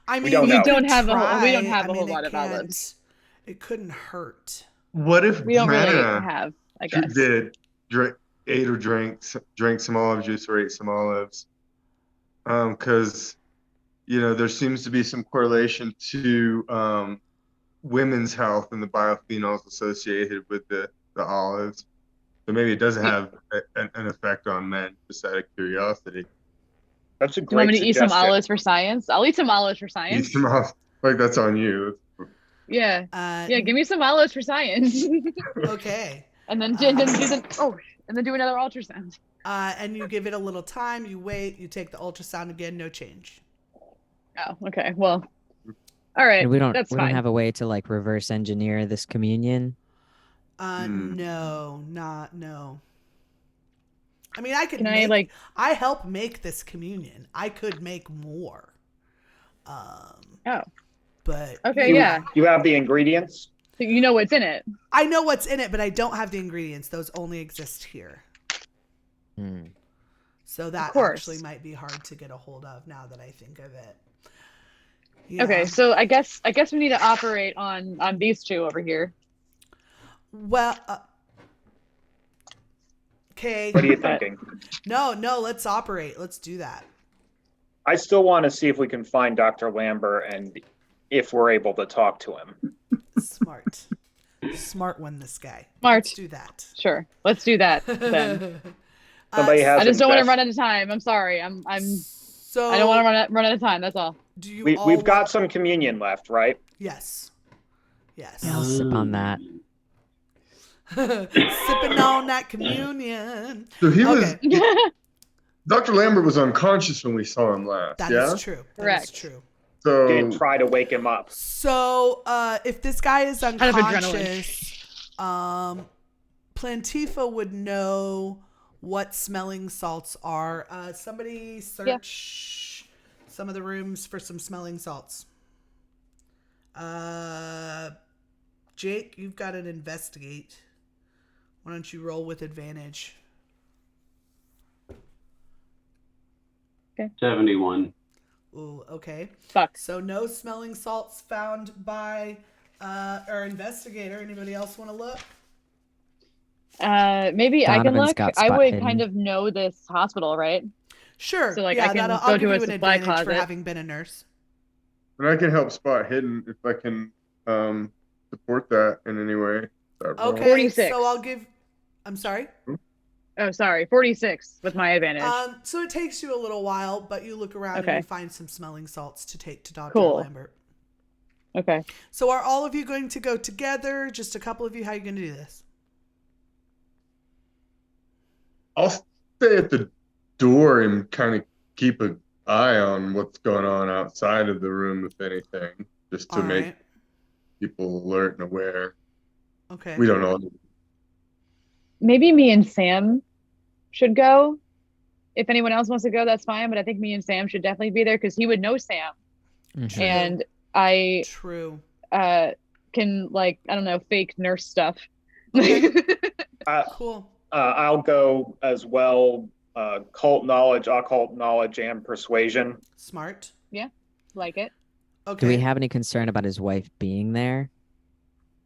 I mean, We don't we know. don't have try. a I whole mean, lot it of can't- olives. It couldn't hurt. What if We don't really Brenna have, I guess. ate or drank some olive juice or ate some olives? Because there seems to be some correlation to women's health and the biophenols associated with the olives. So maybe it doesn't have an effect on men, just out of curiosity. That's a Do you want great me to eat some suggestion. olives for science? I'll eat some olives for Eat science. some olives. Like, that's on you. Yeah. Yeah, give me some olives for science. Okay. And then do another ultrasound. And you give it a little time. You wait. You take the ultrasound again. No change. Oh, okay. Well, all right. And we don't fine. have a way to like reverse engineer this communion. No. I mean, I could. I help make this communion. I could make more. But okay, You have the ingredients. So you know what's in it. I know what's in it, but I don't have the ingredients. Those only exist here. So that actually might be hard to get a hold of now that I think of it. Yeah. Okay, so I guess we need to operate on these two over here. Well, okay. What are you thinking? No, let's operate. Let's do that. I still want to see if we can find Dr. Lambert and if we're able to talk to him. Smart one, this guy. Smart. Let's do that. Sure, let's do that then. Somebody has I just don't want to invest- run out of time. I'm sorry. I So don't want to run out of time. That's all. Do you? We've got some communion left, right? Yes. Yes. I'll sip on that. Sipping on that communion. So he was. Dr. Lambert was unconscious when we saw him last. That yeah? is true. Correct. That is true. So Didn't try to wake him up. So if this guy is of unconscious, Plantifa would know what smelling salts are. Somebody search some of the rooms for some smelling salts. Jake, you've got an investigate. Why don't you roll with advantage? Okay. 71. Ooh, okay. Fuck. So no smelling salts found by our investigator. Anybody else want to look? Maybe I can Donovan's look. got I spot would hidden. kind of know this hospital, right? Sure. So like yeah, I can I'll go give to you a an supply advantage for closet. having been a nurse. and I can help spot hidden if I can support that in any way. That roll. Okay, 46. so I'll give. I'm sorry. Oh, sorry, 46 with my advantage. So it takes you a little while, but you look around Okay. and you find some smelling salts to take to Dr. Cool. Lambert. Okay. So are all of you going to go together? Just a couple of you? How are you going to do this? I'll stay at the door and kind of keep an eye on what's going on outside of the room, if anything, just to All make right. people alert and aware. Okay. We don't know. Maybe me and Sam should go. If anyone else wants to go, that's fine. But I think me and Sam should definitely be there because he would know Sam, Mhm. and I True. can like I don't know fake nurse stuff. Cool. I'll go as well. Occult knowledge, and persuasion. Smart. Yeah, like it. Okay. Do we have any concern about his wife being there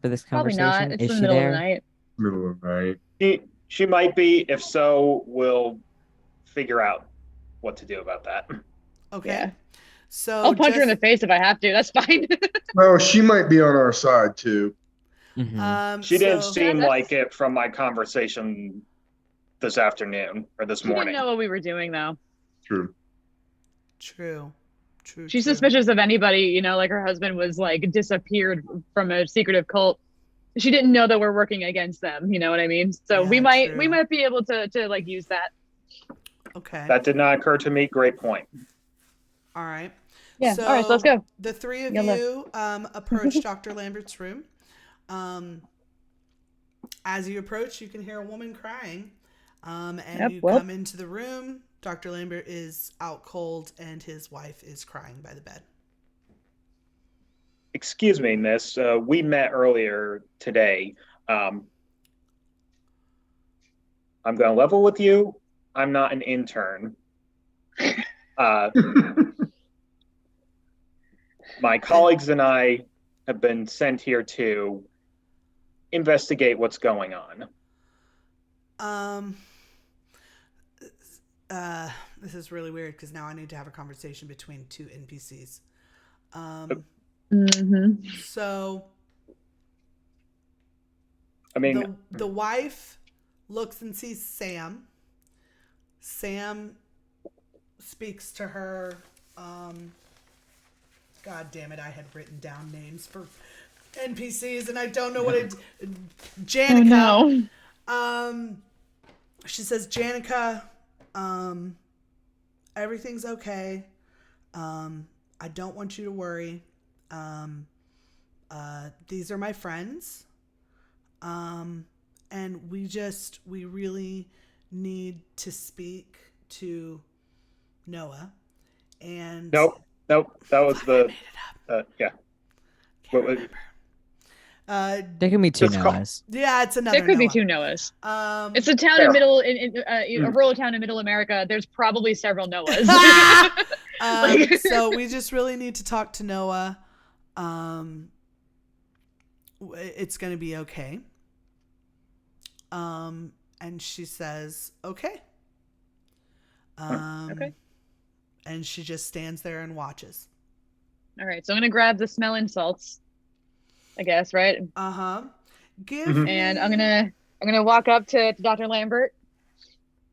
for this Probably conversation? not. It's Is the she middle there? of the night. Middle of the night. She might be. If so, we'll figure out what to do about that. Okay. Yeah. So I'll punch her in the just- face if I have to. That's fine. Well, she might be on our side too. Mhm. She didn't So- seem That's- like it from my conversation this afternoon or this She morning. didn't know what we were doing, though. True. True. She's suspicious of anybody, you know, like her husband was like disappeared from a secretive cult. She didn't know that we're working against them, you know what I mean? So we might be able to like use that. Okay. That did not occur to me. Great point. All right. Yeah. All right, so let's go. The three of Yellow. you approach Dr. Lambert's room. As you approach, you can hear a woman crying. And you come into the room. Dr. Lambert is out cold, and his wife is crying by the bed. Excuse me, miss. We met earlier today. I'm going to level with you. I'm not an intern. My colleagues and I have been sent here to investigate what's going on. This is really weird because now I need to have a conversation between two NPCs. So, I mean, the wife looks and sees Sam. Sam speaks to her. God damn it! I had written down names for NPCs and I don't know what it. Janica. Oh, no. She says, Janica, everything's okay. I don't want you to worry. These are my friends. And we really need to speak to Noah. And nope. That was the, yeah. What was, There can be two Noahs. Yeah, it's another. There could Noah. be two Noahs. It's a town in middle, a rural town in Middle America. There's probably several Noahs. So we just really need to talk to Noah. It's gonna be okay. And she says, okay. Okay. And she just stands there and watches. All right, so I'm gonna grab the smelling salts, I guess, right? Give and I'm gonna walk up to Dr. Lambert,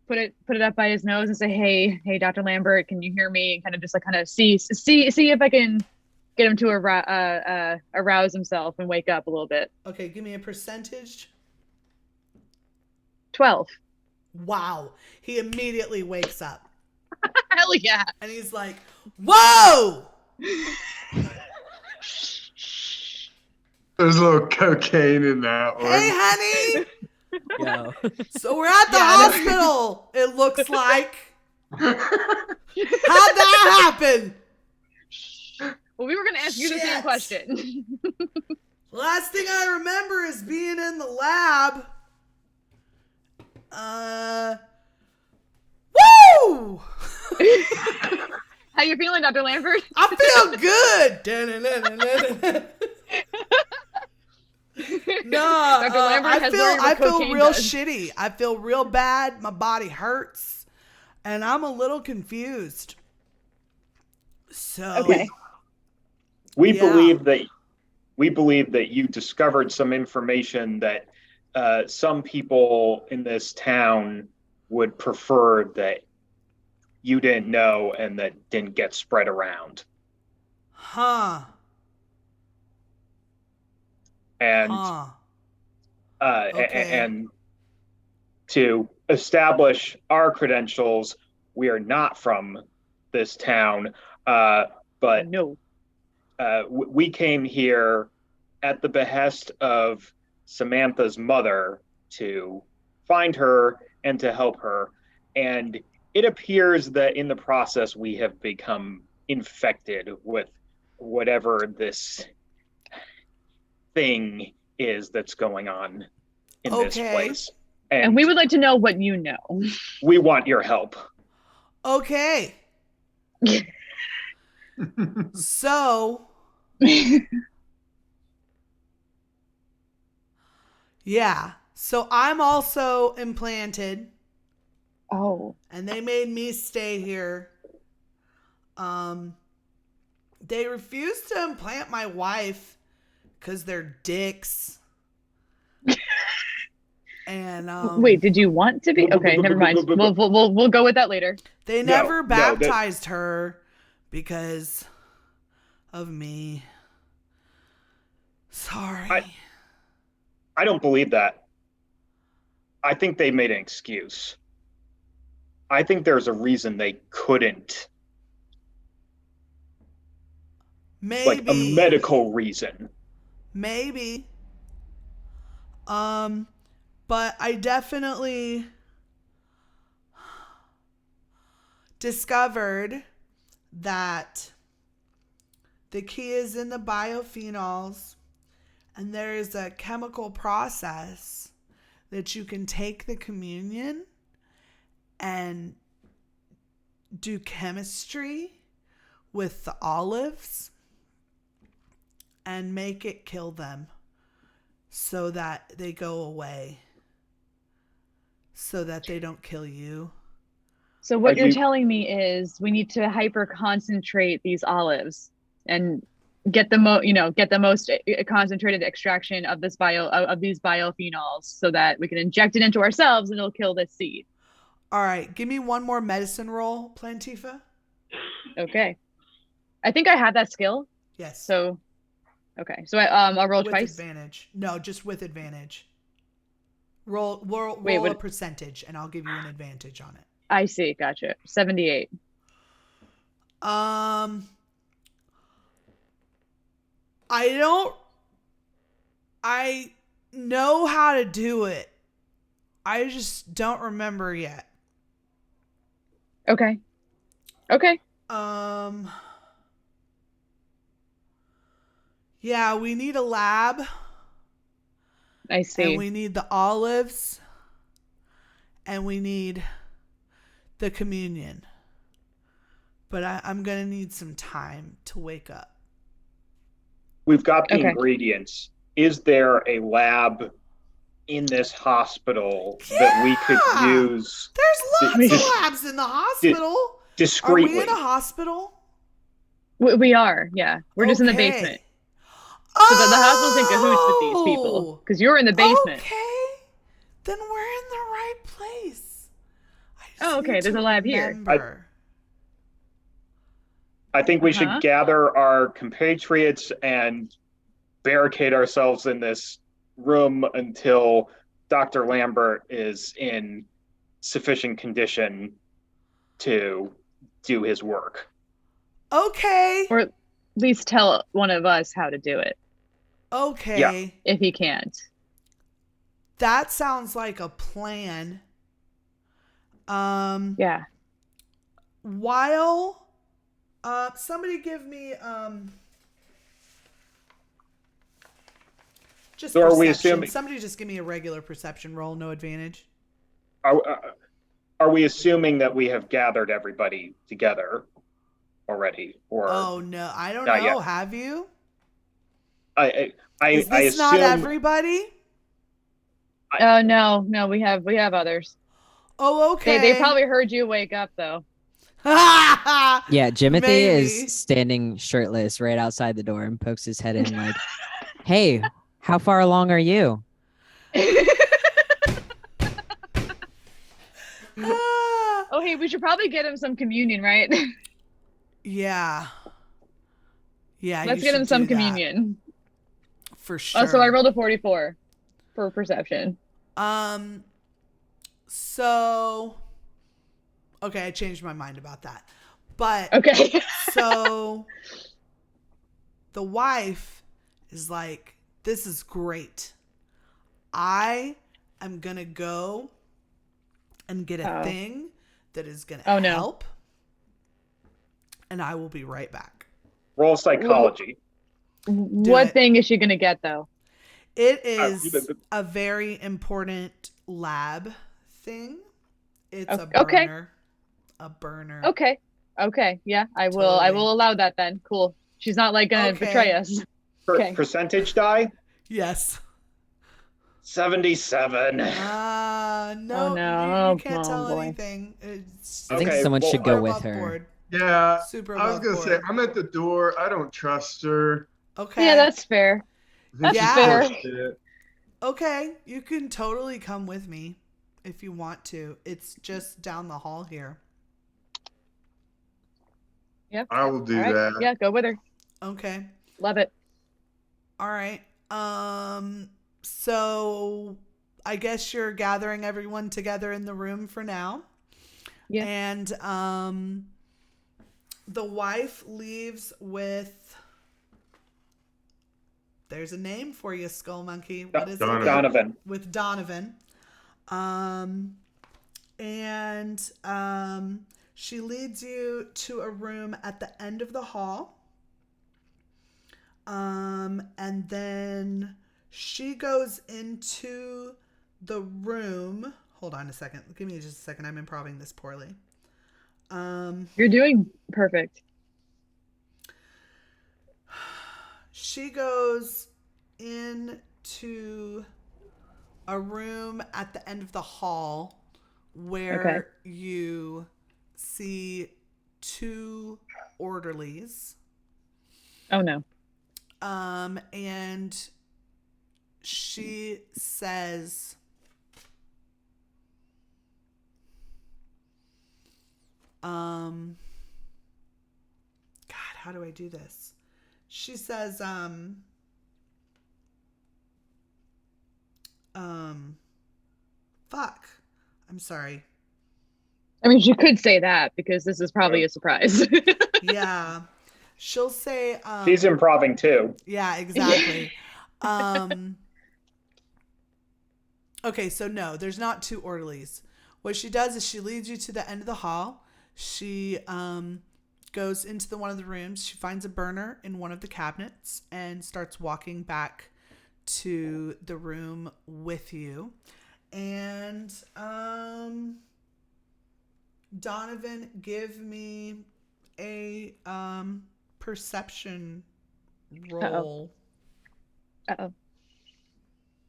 put it up by his nose and say, hey, Dr. Lambert, can you hear me? And kind of just like kind of see if I can get him to arouse himself and wake up a little bit. Okay, give me a percentage. 12. Wow, he immediately wakes up. Hell yeah! And he's like, whoa! There's a little cocaine in that one. Hey, honey! Yo. So we're at the hospital, it looks like. How'd that happen? Well, we were going to ask you the same question. Last thing I remember is being in the lab. Woo! How you feeling, Dr. Lambert? I feel good. No, Dr. Lambert has learned what I feel cocaine real does. shitty. I feel real bad. My body hurts, and I'm a little confused. So okay. We believe that you discovered some information that some people in this town would prefer that you didn't know and that didn't get spread around. Huh. And Okay. and to establish our credentials, we are not from this town, but no. We came here at the behest of Samantha's mother to find her and to help her. And it appears that in the process, we have become infected with whatever this thing is that's going on in this place. And we would like to know what you know. We want your help. Okay. So, yeah. So I'm also implanted. Oh. And they made me stay here. They refused to implant my wife because they're dicks. And Wait, did you want to be? Okay, never mind. We'll go with that later. They never baptized her because of me. Sorry. I don't believe that. I think they made an excuse. I think there's a reason they couldn't. Maybe. Like a medical reason. Maybe. But I definitely discovered that the key is in the biophenols, and there is a chemical process that you can take the communion and do chemistry with the olives and make it kill them so that they go away, so that they don't kill you. So what you're telling me is we need to hyper concentrate these olives and get the most concentrated extraction of these biophenols so that we can inject it into ourselves and it'll kill this seed. All right, give me one more medicine roll, Plantifa. Okay. I think I have that skill. Yes. So, okay. So I'll roll with twice. Advantage. No, just with advantage. Roll a percentage, and I'll give you an advantage on it. I see. Gotcha. 78. I know how to do it. I just don't remember yet. Okay. Okay. Yeah, we need a lab. I see. And we need the olives. And we need the communion. But I'm going to need some time to wake up. We've got the ingredients. Is there a lab in this hospital that we could use? There's lots of labs in the hospital. Discreetly. Are we in a hospital? We are, yeah. We're just in the basement. So the hospital's in cahoots with these people. Because you're in the basement. Okay. Then we're in the right place. Okay. There's a lab here. I think we should gather our compatriots and barricade ourselves in this room until Dr. Lambert is in sufficient condition to do his work. Okay. Or at least tell one of us how to do it. Okay. Yeah. If he can't. That sounds like a plan. Yeah. While somebody give me just so perception. are we assuming, somebody just give me a regular perception roll, no advantage. Are we assuming that we have gathered everybody together already? Or oh no, I don't know. Yet. Have you? Is this I assume, not everybody? No, we have others. Oh, okay. They probably heard you wake up though. Yeah, Jimothy Maybe. is standing shirtless right outside the door and pokes his head in like, hey, how far along are you? Oh, hey, we should probably get him some communion, right? Yeah. Yeah. Let's you get him should some do that. communion. For sure. Oh, so I rolled a 44 for perception. So okay, I changed my mind about that. But okay. So the wife is like, this is great. I am gonna go and get a thing that is gonna help. And I will be right back. Roll psychology. What thing is she gonna get though? It is a very important lab thing. It's a burner. Okay. A burner. Okay. Okay. Yeah, I will. I will allow that then. Cool. She's not like gonna betray us. Okay. Percentage die? Yes. 77. No. Oh, no. You can't tell anything. I think someone should go with her. Board. Yeah. Super I was gonna say I'm at the door. I don't trust her. Okay. Yeah, that's fair. That's fair. Okay, you can totally come with me if you want to. It's just down the hall here. Yep. I will do All right. that. Yeah, go with her. Okay. Love it. All right. So I guess you're gathering everyone together in the room for now. Yeah. And the wife leaves with, there's a name for you, Skull Monkey. What is it? Donovan. With Donovan. She leads you to a room at the end of the hall. And then she goes into the room. Hold on a second. Give me just a second. I'm improving this poorly. You're doing perfect. She goes into a room at the end of the hall where you see 2 orderlies. Oh no. And she says, God, how do I do this? She says, fuck. I'm sorry. I mean, she could say that because this is probably a surprise. Yeah. She'll say, She's improving too. Yeah, exactly. Okay, so no, there's not 2 orderlies. What she does is she leads you to the end of the hall. She goes into one of the rooms. She finds a burner in one of the cabinets and starts walking back to the room with you. And Donovan, give me a perception roll. Uh-oh.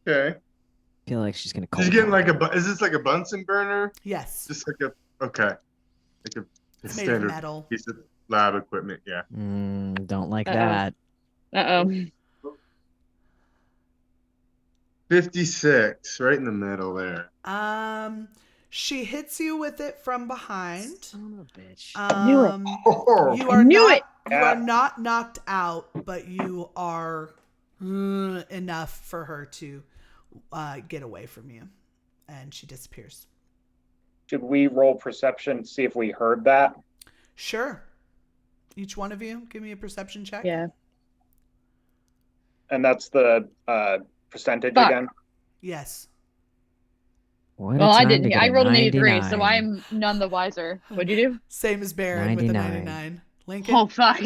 Okay. I feel like she's gonna She's getting like is this like a Bunsen burner? Yes. Just like a, okay. Like a It's made of standard metal. piece of lab equipment, yeah. Don't like Uh-oh. that. 56, right in the middle there. She hits you with it from behind. Son of a bitch. Knew it. You are knew not, it. You are not knocked out, but you are enough for her to get away from you, and she disappears. Should we roll perception, see if we heard that? Sure. Each one of you, give me a perception check. Yeah. And that's the percentage Fuck. again? Yes. What Well, a I time to didn't. get I a rolled an 83, 99. so I'm none the wiser. What'd you do? Same as Baron with a 99. 99. Lincoln? Oh, fuck.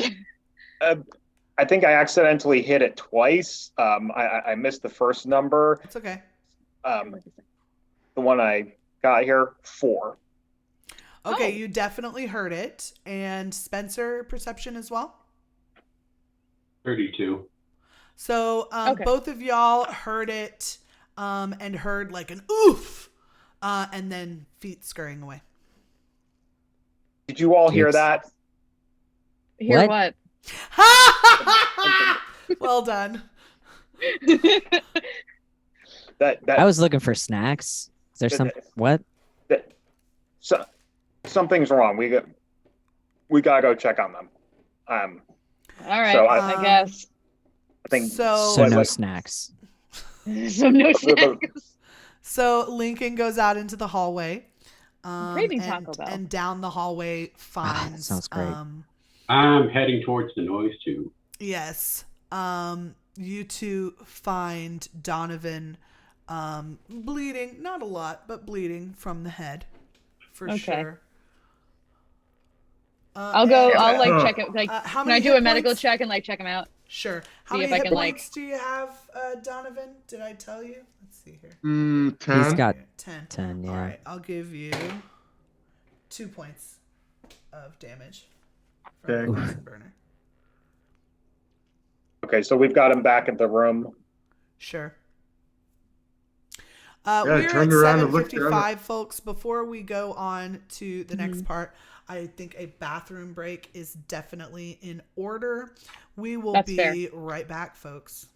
I think I accidentally hit it twice. I missed the first number. It's okay. The one I got here, 4. Okay, you definitely heard it. And Spencer, perception as well? 32. So both of y'all heard it and heard like an oof and then feet scurrying away. Did you all hear that? Hear what? Well done. I was looking for snacks. Is there some what? Something's wrong. We gotta go check on them. All right, so I guess. I think So no snacks. So no snacks. So Lincoln goes out into the hallway. Craving Taco Bell. And down the hallway finds. That sounds great. I'm heading towards the noise tube. Yes. You two find Donovan bleeding, not a lot, but bleeding from the head for sure. I'll go. I'll like check it. Like, how can I many do hit a medical points? check and like check him out? Sure. How See many if I hit can, points do you have, Donovan? Did I tell you? Let's see here. 10. He's got 10. 10, yeah. All right, I'll give you 2 points of damage from the Bunsen burner. Okay, so we've got him back at the room. Sure. Yeah, we're turned at around and looked around. 7:55, folks. Before we go on to the next part, I think a bathroom break is definitely in order. We will That's be fair. right back, folks.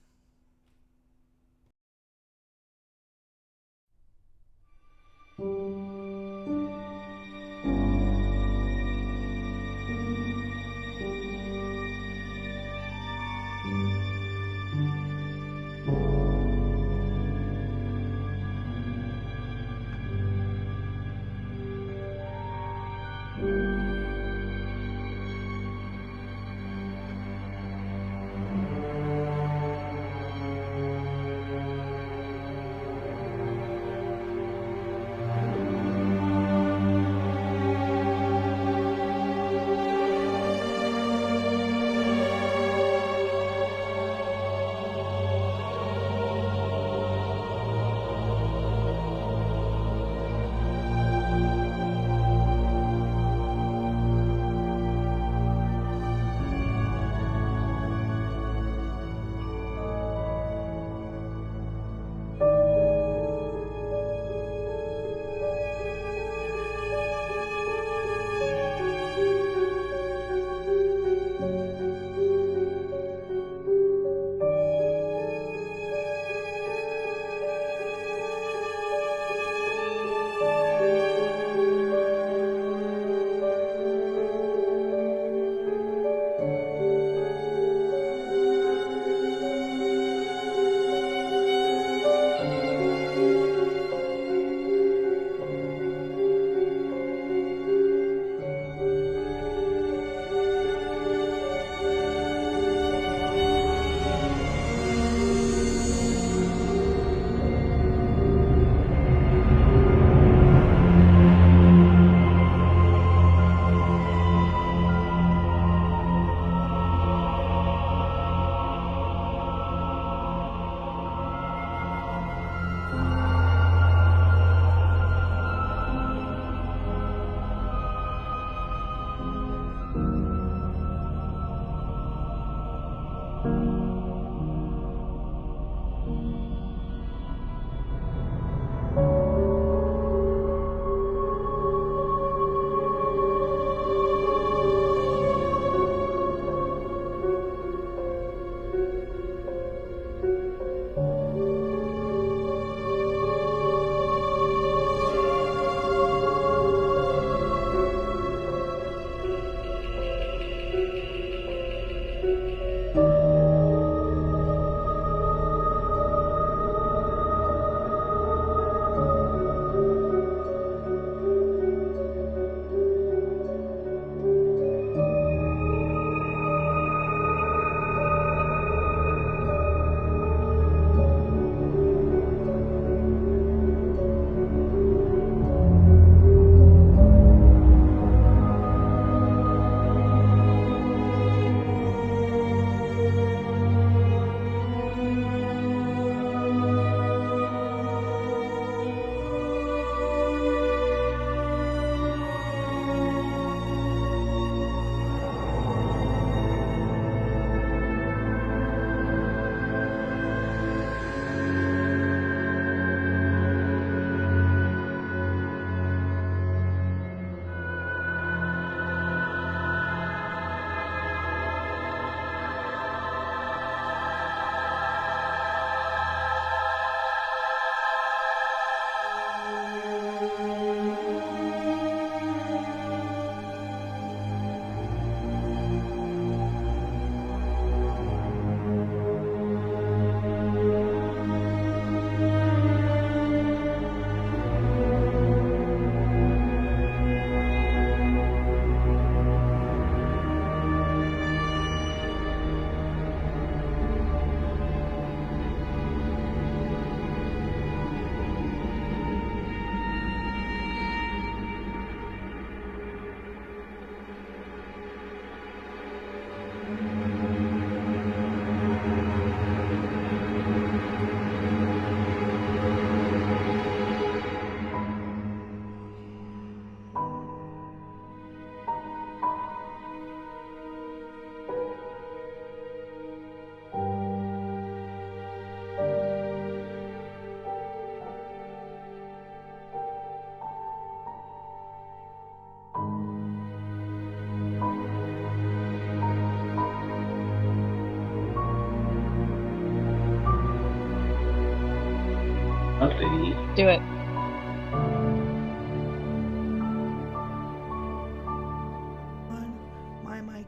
Do it.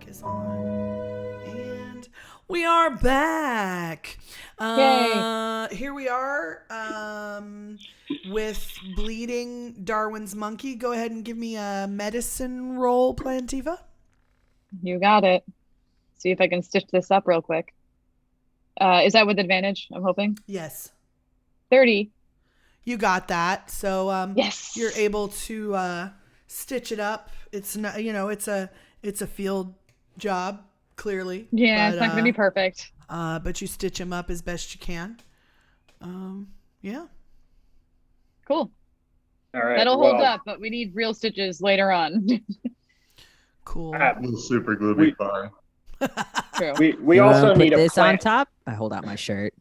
is on. And we are back. Here we are with Bleeding Darwin's Monkey. Go ahead and give me a medicine roll, Plantiva. You got it. See if I can stitch this up real quick. Is that with advantage, I'm hoping? Yes. 30. You got that. So yes, you're able to stitch it up. It's not, it's a field job, clearly. Yeah, but, it's not gonna be perfect. But you stitch them up as best you can. Yeah. Cool. All right. That'll hold up, but we need real stitches later on. Cool. Super glue be fine. True. We also put need this a on top. I hold out my shirt.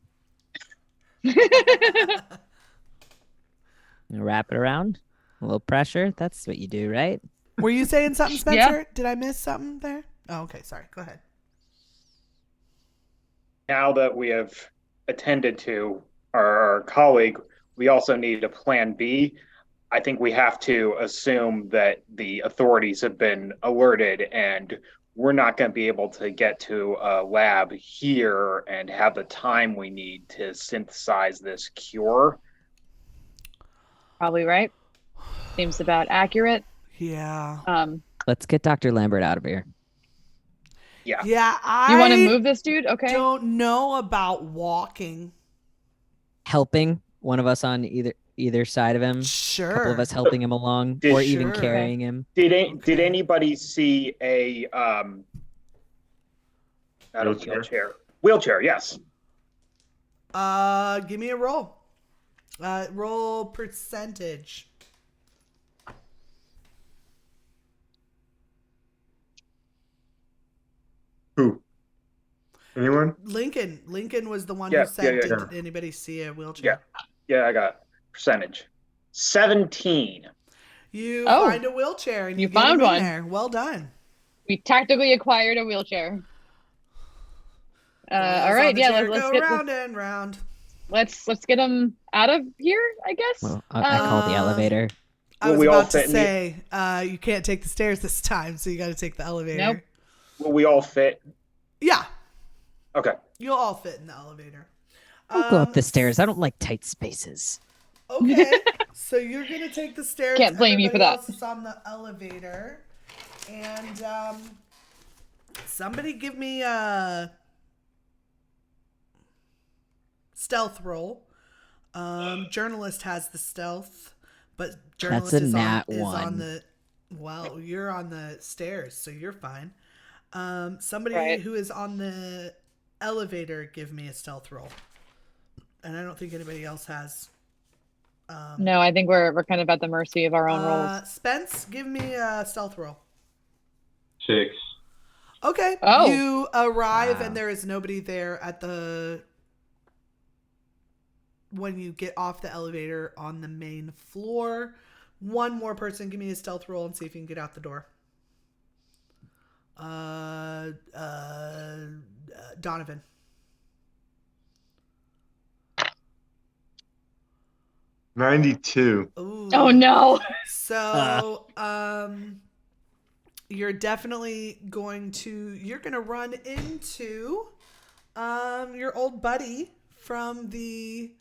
Wrap it around. A little pressure. That's what you do, right? Were you saying something, Spencer? Yeah. Did I miss something there? Oh, okay. Sorry. Go ahead. Now that we have attended to our colleague, we also need a plan B. I think we have to assume that the authorities have been alerted and we're not going to be able to get to a lab here and have the time we need to synthesize this cure. Probably right. Seems about accurate. Yeah. Let's get Dr. Lambert out of here. Yeah. Yeah. You want to move this dude? Okay. Don't know about walking. Helping one of us on either side of him. Sure. A couple of us helping him along, or even carrying him. Did anybody see a wheelchair? Yes. Give me a roll. Roll percentage. Who? Anyone? Lincoln. Lincoln was the one who said, did anybody see a wheelchair? Yeah, I got percentage. 17. You find a wheelchair and you found one there. Well done. We tactically acquired a wheelchair. All right, let's get round and round. Let's get him out of here, I guess. Well, I call the elevator. I was about to say you can't take the stairs this time, so you got to take the elevator. Nope. Will we all fit? Yeah. Okay. You'll all fit in the elevator. I'll go up the stairs. I don't like tight spaces. Okay. So you're going to take the stairs. Can't blame you for that. Else is on the elevator. And somebody give me a stealth roll. Journalist has the stealth, but journalist That's a is nat on one. the well, you're on the stairs, so you're fine. Somebody who is on the elevator, give me a stealth roll. And I don't think anybody else has. No, I think we're kind of at the mercy of our own rolls. Spence, give me a stealth roll. 6. Okay. Oh. You arrive and there is nobody there at when you get off the elevator on the main floor. One more person, give me a stealth roll and see if you can get out the door. Donovan. $92. Ooh. Oh no. So, you're definitely going to run into your old buddy from the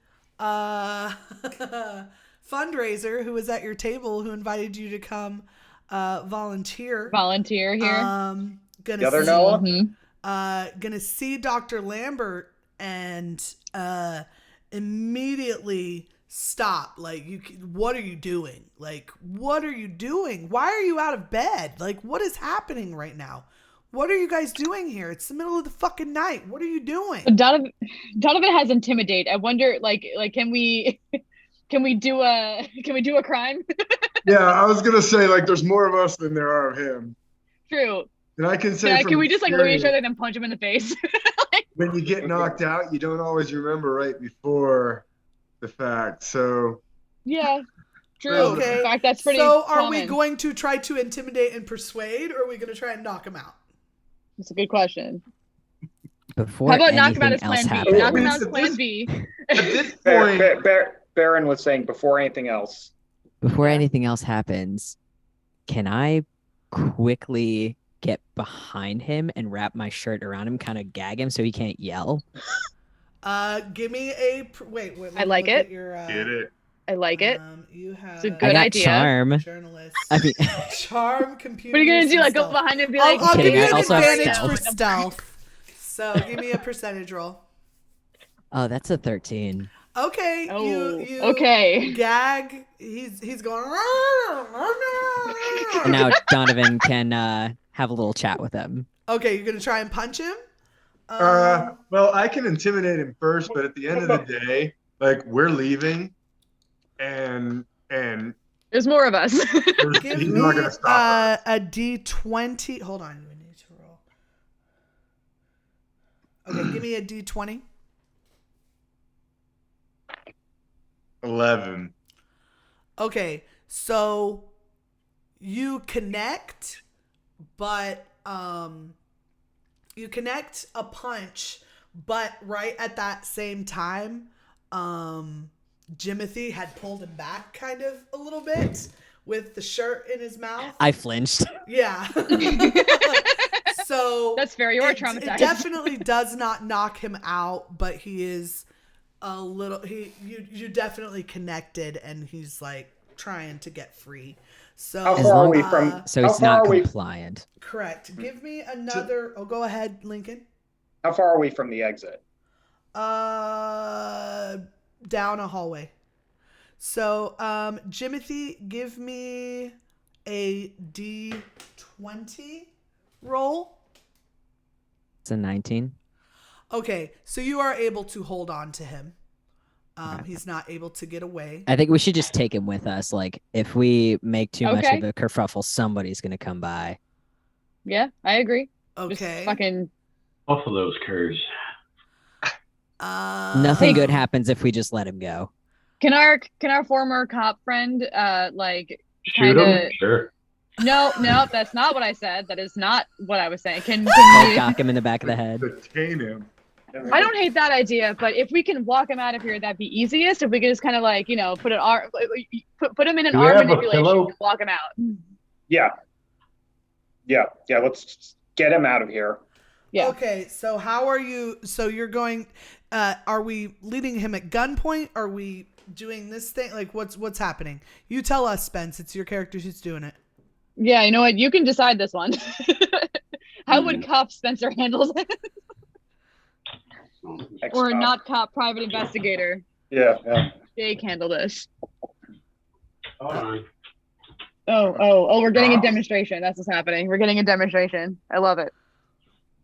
fundraiser who was at your table, who invited you to come volunteer here. Gonna see Dr. Lambert and immediately stop. Like, what are you doing? Like, what are you doing? Why are you out of bed? Like, what is happening right now? What are you guys doing here? It's the middle of the fucking night. What are you doing? Donovan has intimidate. I wonder, like, can we do a crime? Yeah, I was gonna say, like, there's more of us than there are of him. True. And I can say, yeah, can we just like look at each other and then punch him in the face? When you get knocked out, you don't always remember right before the fact. So yeah, true. Okay. In fact, that's pretty. So, are common. we going to try to intimidate and persuade, or are we going to try and knock him out? That's a good question. Before How about knock him out as anything plan else B? happens. Knock him out as plan B. At this point, Baron was saying before anything else. Before anything else happens, can I quickly get behind him and wrap my shirt around him, kind of gag him so he can't yell. Give me a wait. I like it. Get it. I like it. You have. It's a I good got idea. charm. Journalist. I mean, Charm, computer. What are you gonna do? Like go stealth. behind him and be I'll, like, I'll give kidding, you I an also have advantage for stealth. stealth. So give me a percentage roll. oh, that's a 13. Okay. Oh, you okay. Gag. He's going. And now Donovan can have a little chat with him. Okay, you're gonna try and punch him. Well, I can intimidate him first, but at the end of the day, like we're leaving, and There's more of us. Give he's me not gonna stop us. a D20. Hold on, we need to roll. Okay, give me a D20. 11. Okay, so you connect, but you connect a punch, but right at that same time, Jimothy had pulled him back kind of a little bit with the shirt in his mouth. I flinched. Yeah. So That's fair. You are it traumatized. definitely does not knock him out, but he is a little. You definitely connected, and he's like trying to get free. So How far are we from? So how he's far not are we? compliant. correct. Give me another. Oh, go ahead, Lincoln. How far are we from the exit? Down a hallway. So, Jimothy, give me a D20 roll. It's a 19. Okay, so you are able to hold on to him. He's not able to get away. I think we should just take him with us. Like, if we make too much Okay. of a kerfuffle, somebody's going to come by. Yeah, I agree. Okay. Just fucking. Off of those curs. Nothing good happens if we just let him go. Can our former cop friend like Shoot kinda... him? Sure. No, that's not what I said. That is not what I was saying. Can Cold you... cock him in the back of the head. Detain him. I don't hate that idea, but if we can walk him out of here, that'd be easiest. If we could just kind of like, you know, put him in an Do we arm have a manipulation pillow? and walk him out. Yeah. Let's get him out of here. Yeah. Okay, so how are you? So you're going. Are we leading him at gunpoint? Are we doing this thing? Like, what's happening? You tell us, Spence. It's your character who's doing it. Yeah, you know what? You can decide this one. How would cop Spencer handle this? Or not cop private investigator Yeah. Jake handle this? Hold on. Oh, we're getting a demonstration. That's what's happening. We're getting a demonstration. I love it.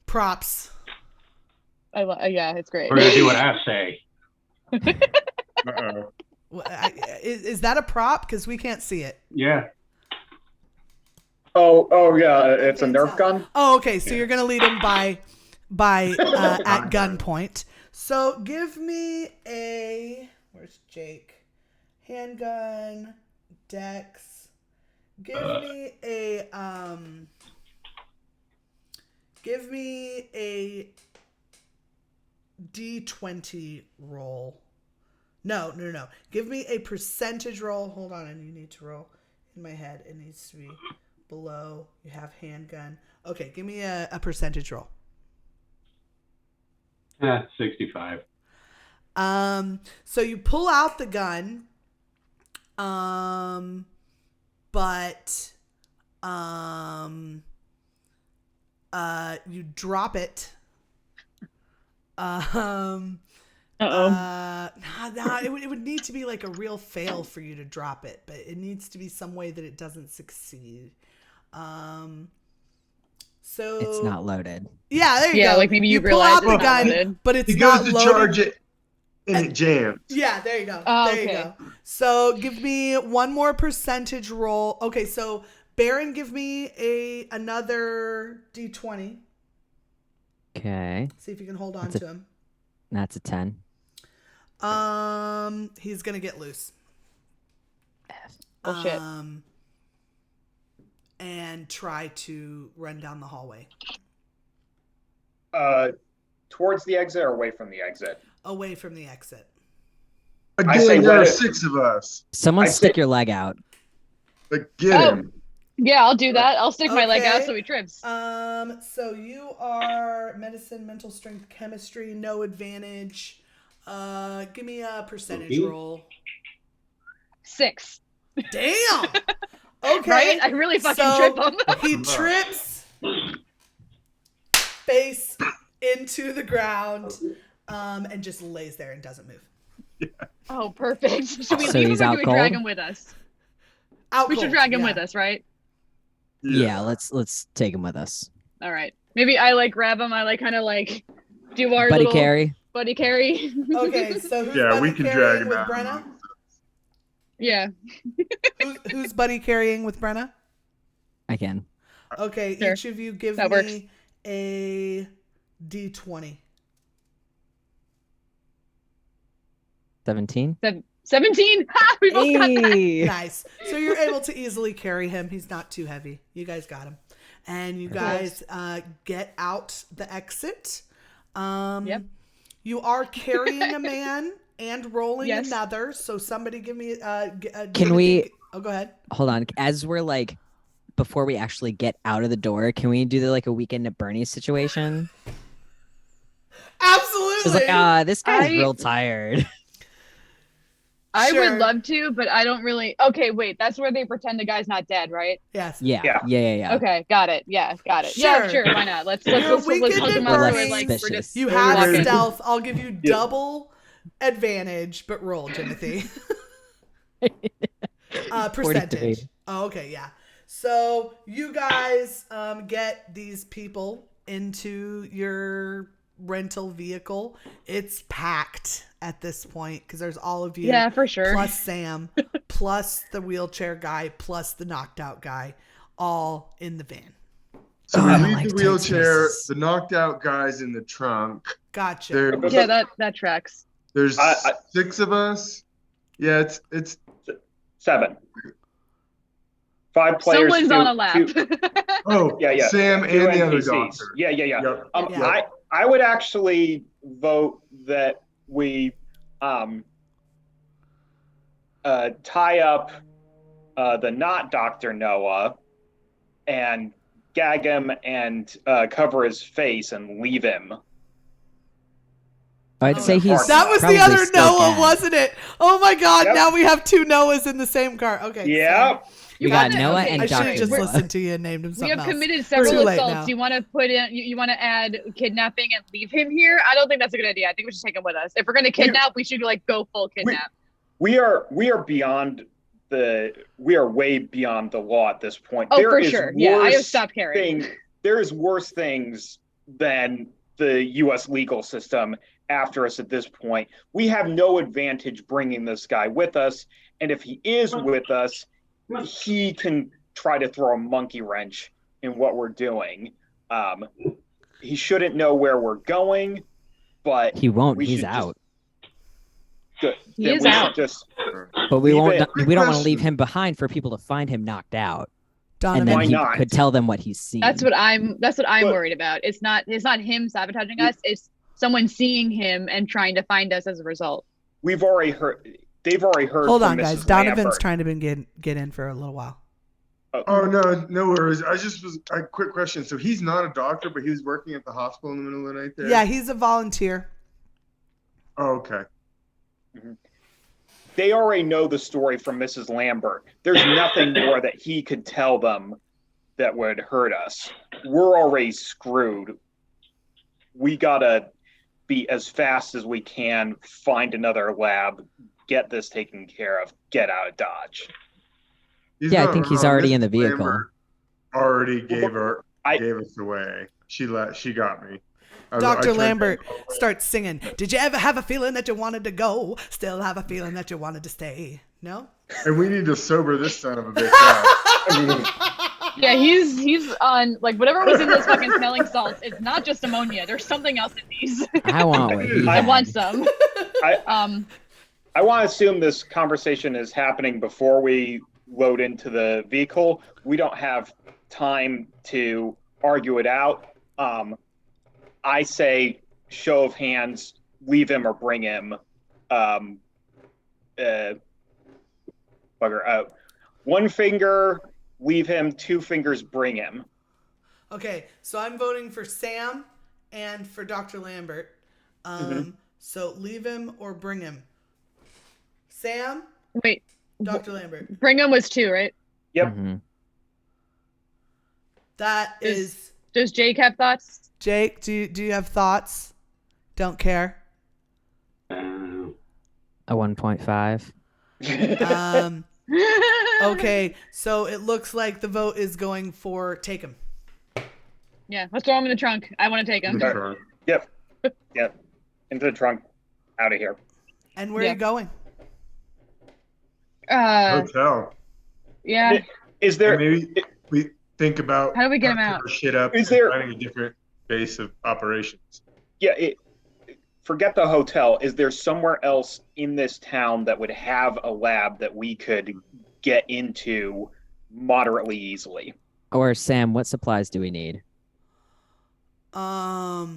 Props. Yeah, it's great. We're going to do what I say. Uh-oh. Is that a prop? Because we can't see it. Yeah. Oh yeah, it's a Nerf gun. Oh, okay. So you're gonna lead him by at gunpoint. So give me a where's Jake? Handgun, Dex. Give me a D20 roll. No. Give me a percentage roll. Hold on, and you need to roll in my head. It needs to be below. You have handgun. Okay, give me a percentage roll. 65. So you pull out the gun, but you drop it. It would need to be like a real fail for you to drop it, but it needs to be some way that it doesn't succeed. So It's not loaded. Yeah, there you go. Yeah, like maybe you pull realize out the it's not gun, loaded. but it's He not goes to loaded. charge it, and it jams. Yeah, there you go. Oh, there you okay. go. So give me one more percentage roll. Okay, so Baron, give me another D20. Okay. See if you can hold on That's to him. That's a 10. He's gonna get loose. Oh shit. And try to run down the hallway. Towards the exit or away from the exit? Away from the exit. Again, there are 6 of us. Someone I stick say- your leg out. Like, get him. Yeah, I'll do that. I'll stick my leg out Okay. so he trips. So you are medicine, mental strength, chemistry, no advantage. Give me a percentage roll. 6. Damn. Okay. Right? I really fucking trip him. He trips face into the ground, and just lays there and doesn't move. Oh, perfect. Should we So leave he's him or out do we drag cold? him with us? Out We should cold, drag him yeah. with us, right? Yeah, let's take him with us. All right. Maybe I like grab him. I like kind of like do our Buddy little carry. buddy carry. Okay, so who's Yeah, buddy we can carrying drag him with out. Brenna? Yeah. Who's buddy carrying with Brenna? I can. Okay, Sure. each of you give That me works. a D20. 17. 17. Ha! We both got that. Hey. Nice. So you're able to easily carry him. He's not too heavy. You guys got him. And you guys get out the exit. Yep. You are carrying a man and rolling Yes. another. So somebody give me Can we- Oh, go ahead. Hold on. As we're like, before we actually get out of the door, can we do like a weekend at Bernie's situation? Absolutely. It's like, this guy's I- real tired. I Sure. would love to, but I don't really. Okay, wait. That's where they pretend the guy's not dead, right? Yes. Yeah. Okay, got it. Yeah, got it. Sure. Yeah, sure. Why not? Let's You're hook weakened him in up less with like we're just suspicious. You have walking. stealth. I'll give you double advantage, but roll, Timothy. Percentage. 43. Oh, okay, yeah. So you guys get these people into your rental vehicle. It's packed at this point because there's all of you. Yeah, for sure. Plus Sam, plus the wheelchair guy, plus the knocked out guy, all in the van. So we I don't leave like the wheelchair, Texas. the knocked out guys in the trunk. Gotcha. There- that tracks. There's I- 6 of us. Yeah, it's 7. 5 players. Someone's 2 on a lap. 2 oh Yeah. Sam 2 and the other NPCs. doctor. Yeah. Yep. Yeah. I would actually vote that we tie up the not Dr. Noah and gag him and cover his face and leave him. I'd say he's That was probably the other still Noah, gagged. wasn't it? Oh my God! Yep. Now we have 2 Noahs in the same car. Okay. Yep. We got wanna- Noah okay, and I should Dr. have just Noah. listened to you and named him We something have else. committed Too several late assaults. now. You want to put in? You want to add kidnapping and leave him here? I don't think that's a good idea. I think we should take him with us. If we're gonna kidnap, we should like go full kidnap. We are beyond we are way beyond the law at this point. Oh, There for is sure. Yeah, I have worse stopped carrying. there is worse things than the U.S. legal system after us at this point. We have no advantage bringing this guy with us, and if he is with us, he can try to throw a monkey wrench in what we're doing. He shouldn't know where we're going, but He won't. we He's should out. He then is we should out. just But we leave won't. it. We don't want to leave him behind for people to find him knocked out, Donovan. and then Why he not? could tell them what he's seen. That's what I'm But- worried about. It's not him sabotaging us. It's someone seeing him and trying to find us as a result. We've already heard. They've already heard. Hold from on, guys. Mrs. Donovan's Lambert. trying to get in for a little while. Oh no worries. I just was a quick question. So he's not a doctor, but he was working at the hospital in the middle of the night there. Yeah, he's a volunteer. Oh, okay. They already know the story from Mrs. Lambert. There's nothing more that he could tell them that would hurt us. We're already screwed. We gotta be as fast as we can, find another lab, get this taken care of, get out of Dodge. He's Yeah, I not think he's wrong. already in the Mrs. vehicle. Lambert already gave I- us away. She got me. I Dr. turned Lambert her- starts singing. Did you ever have a feeling that you wanted to go? Still have a feeling that you wanted to stay? No? And we need to sober this son of a bitch up. Yeah, he's on like whatever was in those fucking smelling salts. It's not just ammonia. There's something else in these. I want what he I had. want some. I want to assume this conversation is happening before we load into the vehicle. We don't have time to argue it out. I say, show of hands, leave him or bring him. Bugger out. One finger leave him, two fingers, bring him. Okay, so I'm voting for Sam and for Dr. Lambert. So leave him or bring him. Sam? Wait. Dr. Lambert. Brigham was 2, right? Yep. Mm-hmm. That is. Does Jake have thoughts? Jake, do you have thoughts? Don't care. A 1.5. Okay, so it looks like the vote is going for take him. Yeah, let's throw him in the trunk. I want to take him. Yep. Yep. Into the trunk. Out of here. And where are you going? Hotel. Yeah. Is there? Maybe we think about how do we get him out? Shit up. Is there finding a different base of operations? Yeah. Forget the hotel. Is there somewhere else in this town that would have a lab that we could get into moderately easily? Or Sam, what supplies do we need? Well,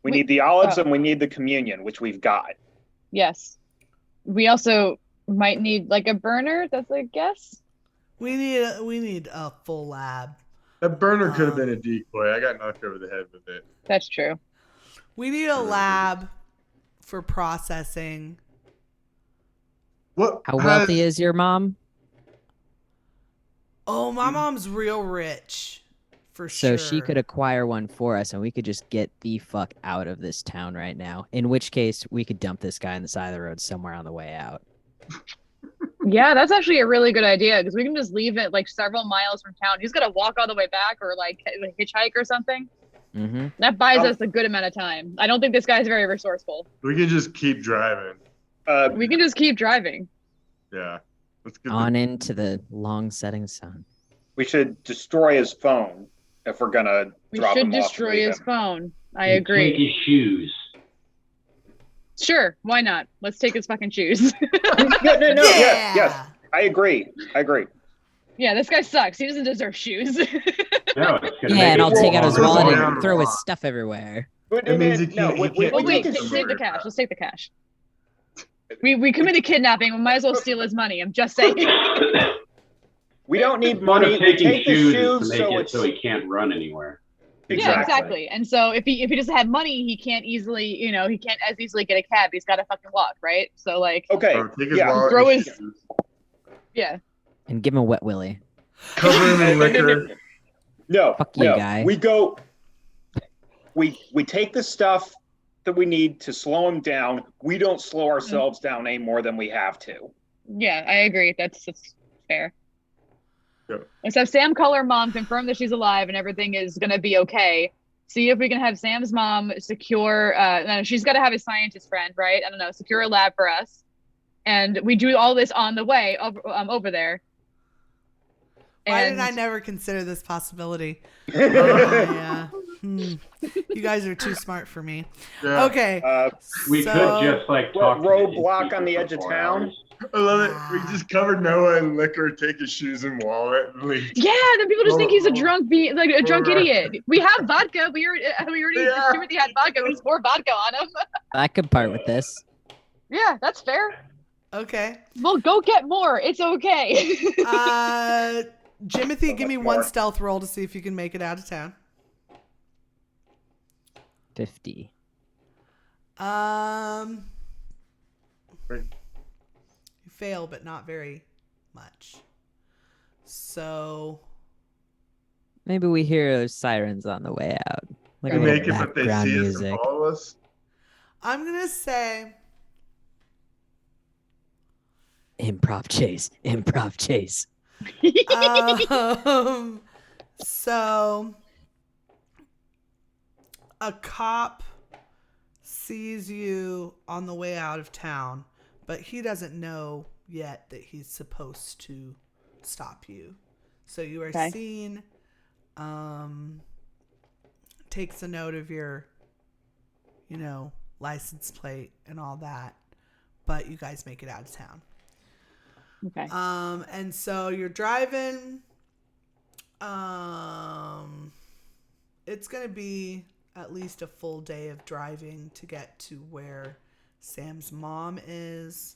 we need the olives and we need the communion, which we've got. Yes. We also might need like a burner. That's a guess. We need a full lab. That burner could have been a decoy. I got knocked over the head with it. That's true. We need a lab for processing. How wealthy is your mom? Oh, my mom's real rich. For sure. So she could acquire one for us and we could just get the fuck out of this town right now. In which case, we could dump this guy on the side of the road somewhere on the way out. Yeah, that's actually a really good idea because we can just leave it like several miles from town. He's got to walk all the way back or like hitchhike or something. Mm-hmm. That buys us a good amount of time. I don't think this guy's very resourceful. We can just keep driving. We can just keep driving. Yeah. Let's get on into the long setting sun. We should destroy his phone if we're gonna drop him off. We should destroy his phone. I And agree. Take his shoes. Sure, why not? Let's take his fucking shoes. Yes. I agree. Yeah, this guy sucks. He doesn't deserve shoes. No, Yeah, and I'll take out his wallet and throw his stuff everywhere. It means he Well, wait, take the cash. Let's take the cash. We committed kidnapping. We might as well steal his money. I'm just saying. We don't need Part money. of taking Take the shoes shoes is to make it so he can't run anywhere. Yeah, exactly. And so if he doesn't have money, he can't easily, he can't as easily get a cab. He's got to fucking walk, right? So like, okay, throw his, yeah, and give him a wet willy. Cover him in liquor. No, Fuck you, guy. We go. We take the stuff that we need to slow him down. We don't slow ourselves down any more than we have to. Yeah, I agree. That's fair. Yep. Let's have Sam call her mom, confirm that she's alive and everything is gonna be okay. See if we can have Sam's mom secure. No, she's got to have a scientist friend, right? I don't know, secure a lab for us, and we do all this on the way over there. Why did I never consider this possibility? Yeah. You guys are too smart for me. Yeah. Okay. We could just like talk to roadblock on the edge of town. I love it. We just covered Noah in liquor, take his shoes and wallet, and leave. Yeah, then people just think he's a drunk idiot. We have vodka. We already Timothy had vodka. We just pour vodka on him. I could part with this. Yeah, that's fair. Okay. Well, go get more. It's okay. Jimothy, give me one stealth roll to see if you can make it out of town. 50. You fail, but not very much. So Maybe we hear those sirens on the way out. Like We a little make it, but they background see us music. and follow us. I'm gonna say Improv chase. So a cop sees you on the way out of town, but he doesn't know yet that he's supposed to stop you. So you are seen, takes a note of your, license plate and all that, but you guys make it out of town. Okay. And so you're driving. It's going to be at least a full day of driving to get to where Sam's mom is.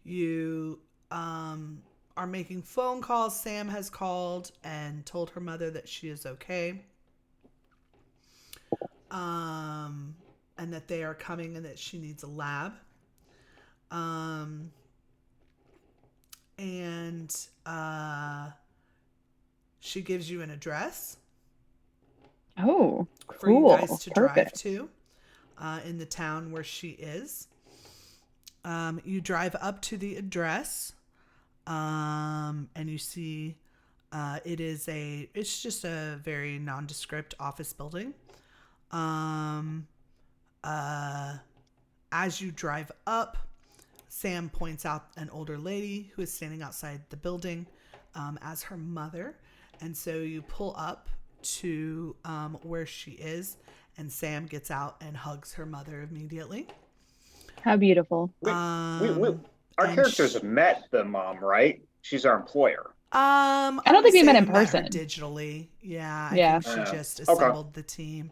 You are making phone calls. Sam has called and told her mother that she is okay. And that they are coming and that she needs a lab. And she gives you an address. Oh, cool. For you guys to drive Perfect. to in the town where she is. You drive up to the address, and you see it's just a very nondescript office building. As you drive up, Sam points out an older lady who is standing outside the building as her mother. And so you pull up to where she is, and Sam gets out and hugs her mother immediately. How beautiful. Our characters met the mom, right? She's our employer. I don't think we met in her person. digitally. Yeah. Yeah. I think she just assembled the team.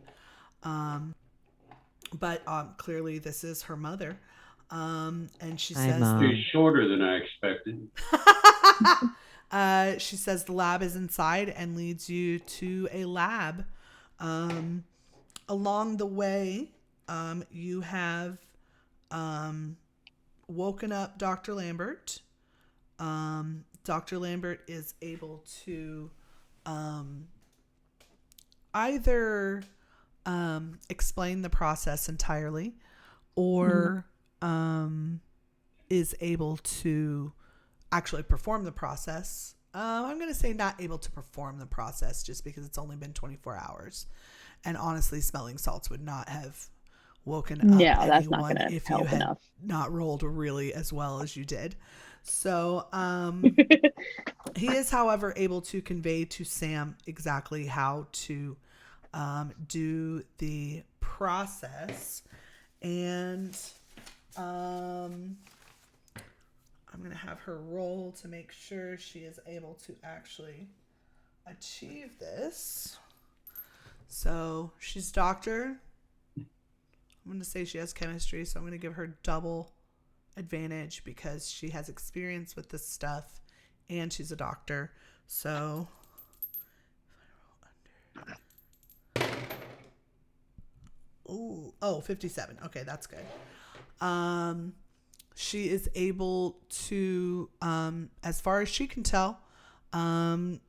But clearly this is her mother. And she says she's shorter than I expected. She says the lab is inside and leads you to a lab. Along the way, you have woken up Dr. Lambert. Dr. Lambert is able to either explain the process entirely or is able to actually perform the process. I'm going to say not able to perform the process just because it's only been 24 hours. And honestly, smelling salts would not have woken up that's not anyone gonna if you help had enough. not rolled really as well as you did. So he is, however, able to convey to Sam exactly how to do the process. And I'm going to have her roll to make sure she is able to actually achieve this. So she's doctor. I'm going to say she has chemistry, so I'm going to give her double advantage because she has experience with this stuff and she's a doctor. So oh, 57. Okay, that's good. She is able to, as far as she can tell,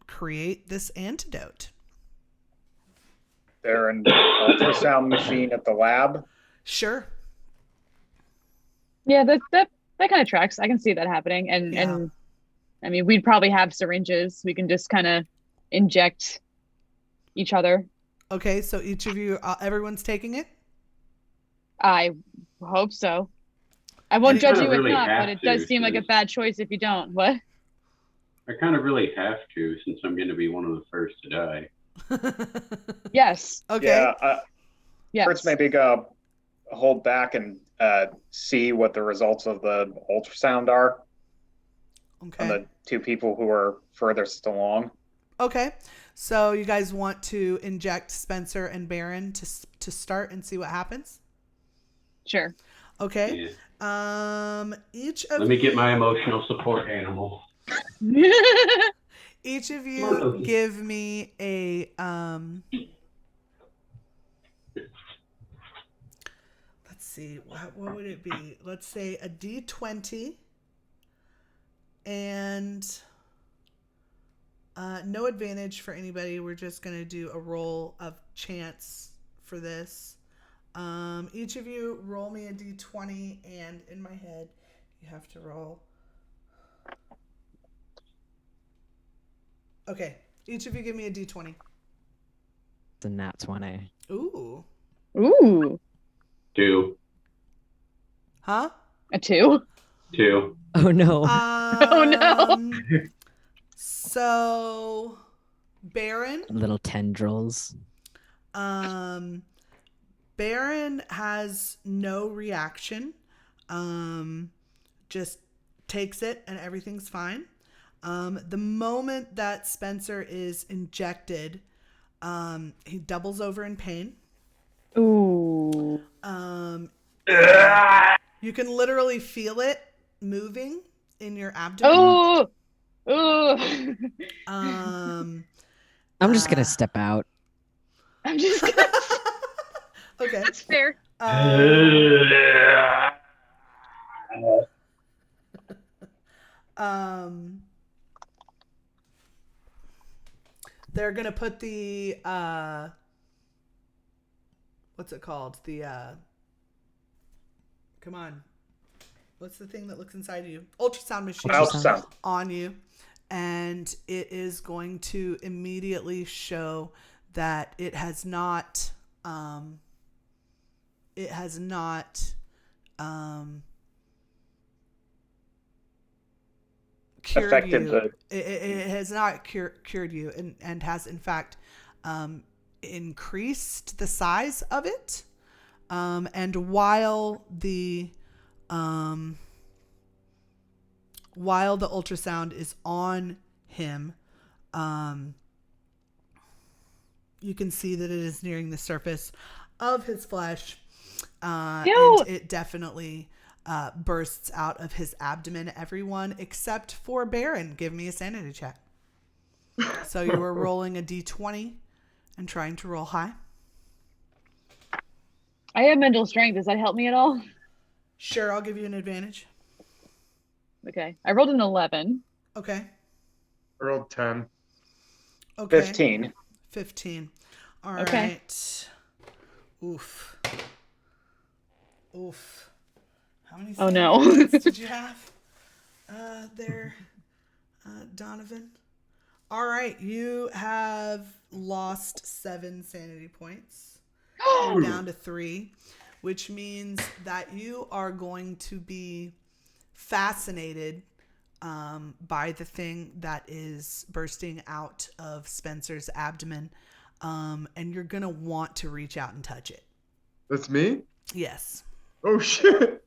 create this antidote. There an ultrasound machine at the lab? Sure. Yeah, that kind of tracks. I can see that happening. And I mean, we'd probably have syringes. We can just kind of inject each other. Okay, so each of you, everyone's taking it? I hope so. I won't judge you if really not, have but it does to, seem like a bad choice if you don't. What? I kind of really have to, since I'm going to be one of the first to die. Yes. Okay. Yeah. Yes. First, maybe go hold back and see what the results of the ultrasound are. Okay. On the two people who are furthest along. Okay. So you guys want to inject Spencer and Baron to start and see what happens? Sure. Okay. Yeah. Each of Let me get my emotional support animal. Each of you give me a let's see, what would it be? Let's say a D20 and no advantage for anybody. We're just going to do a roll of chance for this. Each of you roll me a D20, and in my head, you have to roll. Okay, each of you give me a D20. It's a nat 20. Ooh. Ooh. 2. Huh? A 2? 2. Oh no. Oh no. So, Baron. Little tendrils. Baron has no reaction. Just takes it and everything's fine. The moment that Spencer is injected, he doubles over in pain. Ooh. You can literally feel it moving in your abdomen. Oh. I'm just gonna step out. I'm just gonna. Okay. That's fair. They're gonna put the what's it called? The come on. What's the thing that looks inside you? Ultrasound machine Ultrasound. on you. And it is going to immediately show that it has not cured Affected you. It has not cured you and has in fact increased the size of it. And while the ultrasound is on him, you can see that it is nearing the surface of his flesh, and it definitely bursts out of his abdomen. Everyone except for Baron, give me a sanity check. So you were rolling a d20 and trying to roll high. I have mental strength. Does that help me at all? Sure, I'll give you an advantage. Okay. I rolled an 11. Okay. I rolled 10. Okay. 15. All Okay. right. Oof. How many Oh, no. points did you have there, Donovan? All right. You have lost 7 sanity points. You're down to 3, which means that you are going to be fascinated by the thing that is bursting out of Spencer's abdomen, and you're gonna want to reach out and touch it. That's me? Yes. Oh shit.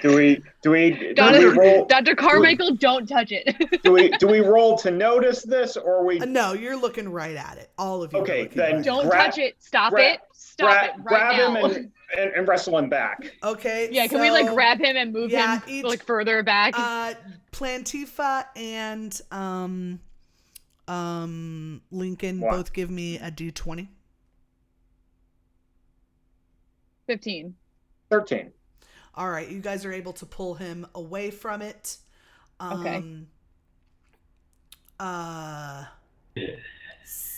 Do we roll? Dr. Carmichael, don't touch it. do we roll to notice this, or we? No, you're looking right at it. All of you. Okay, then don't touch it. Stop it. Stop it right grab now. him and wrestle him back. Okay. Yeah, can we like grab him and move him like further back? Plantifa and Lincoln both give me a d20. 15. 13. All right, you guys are able to pull him away from it. Okay.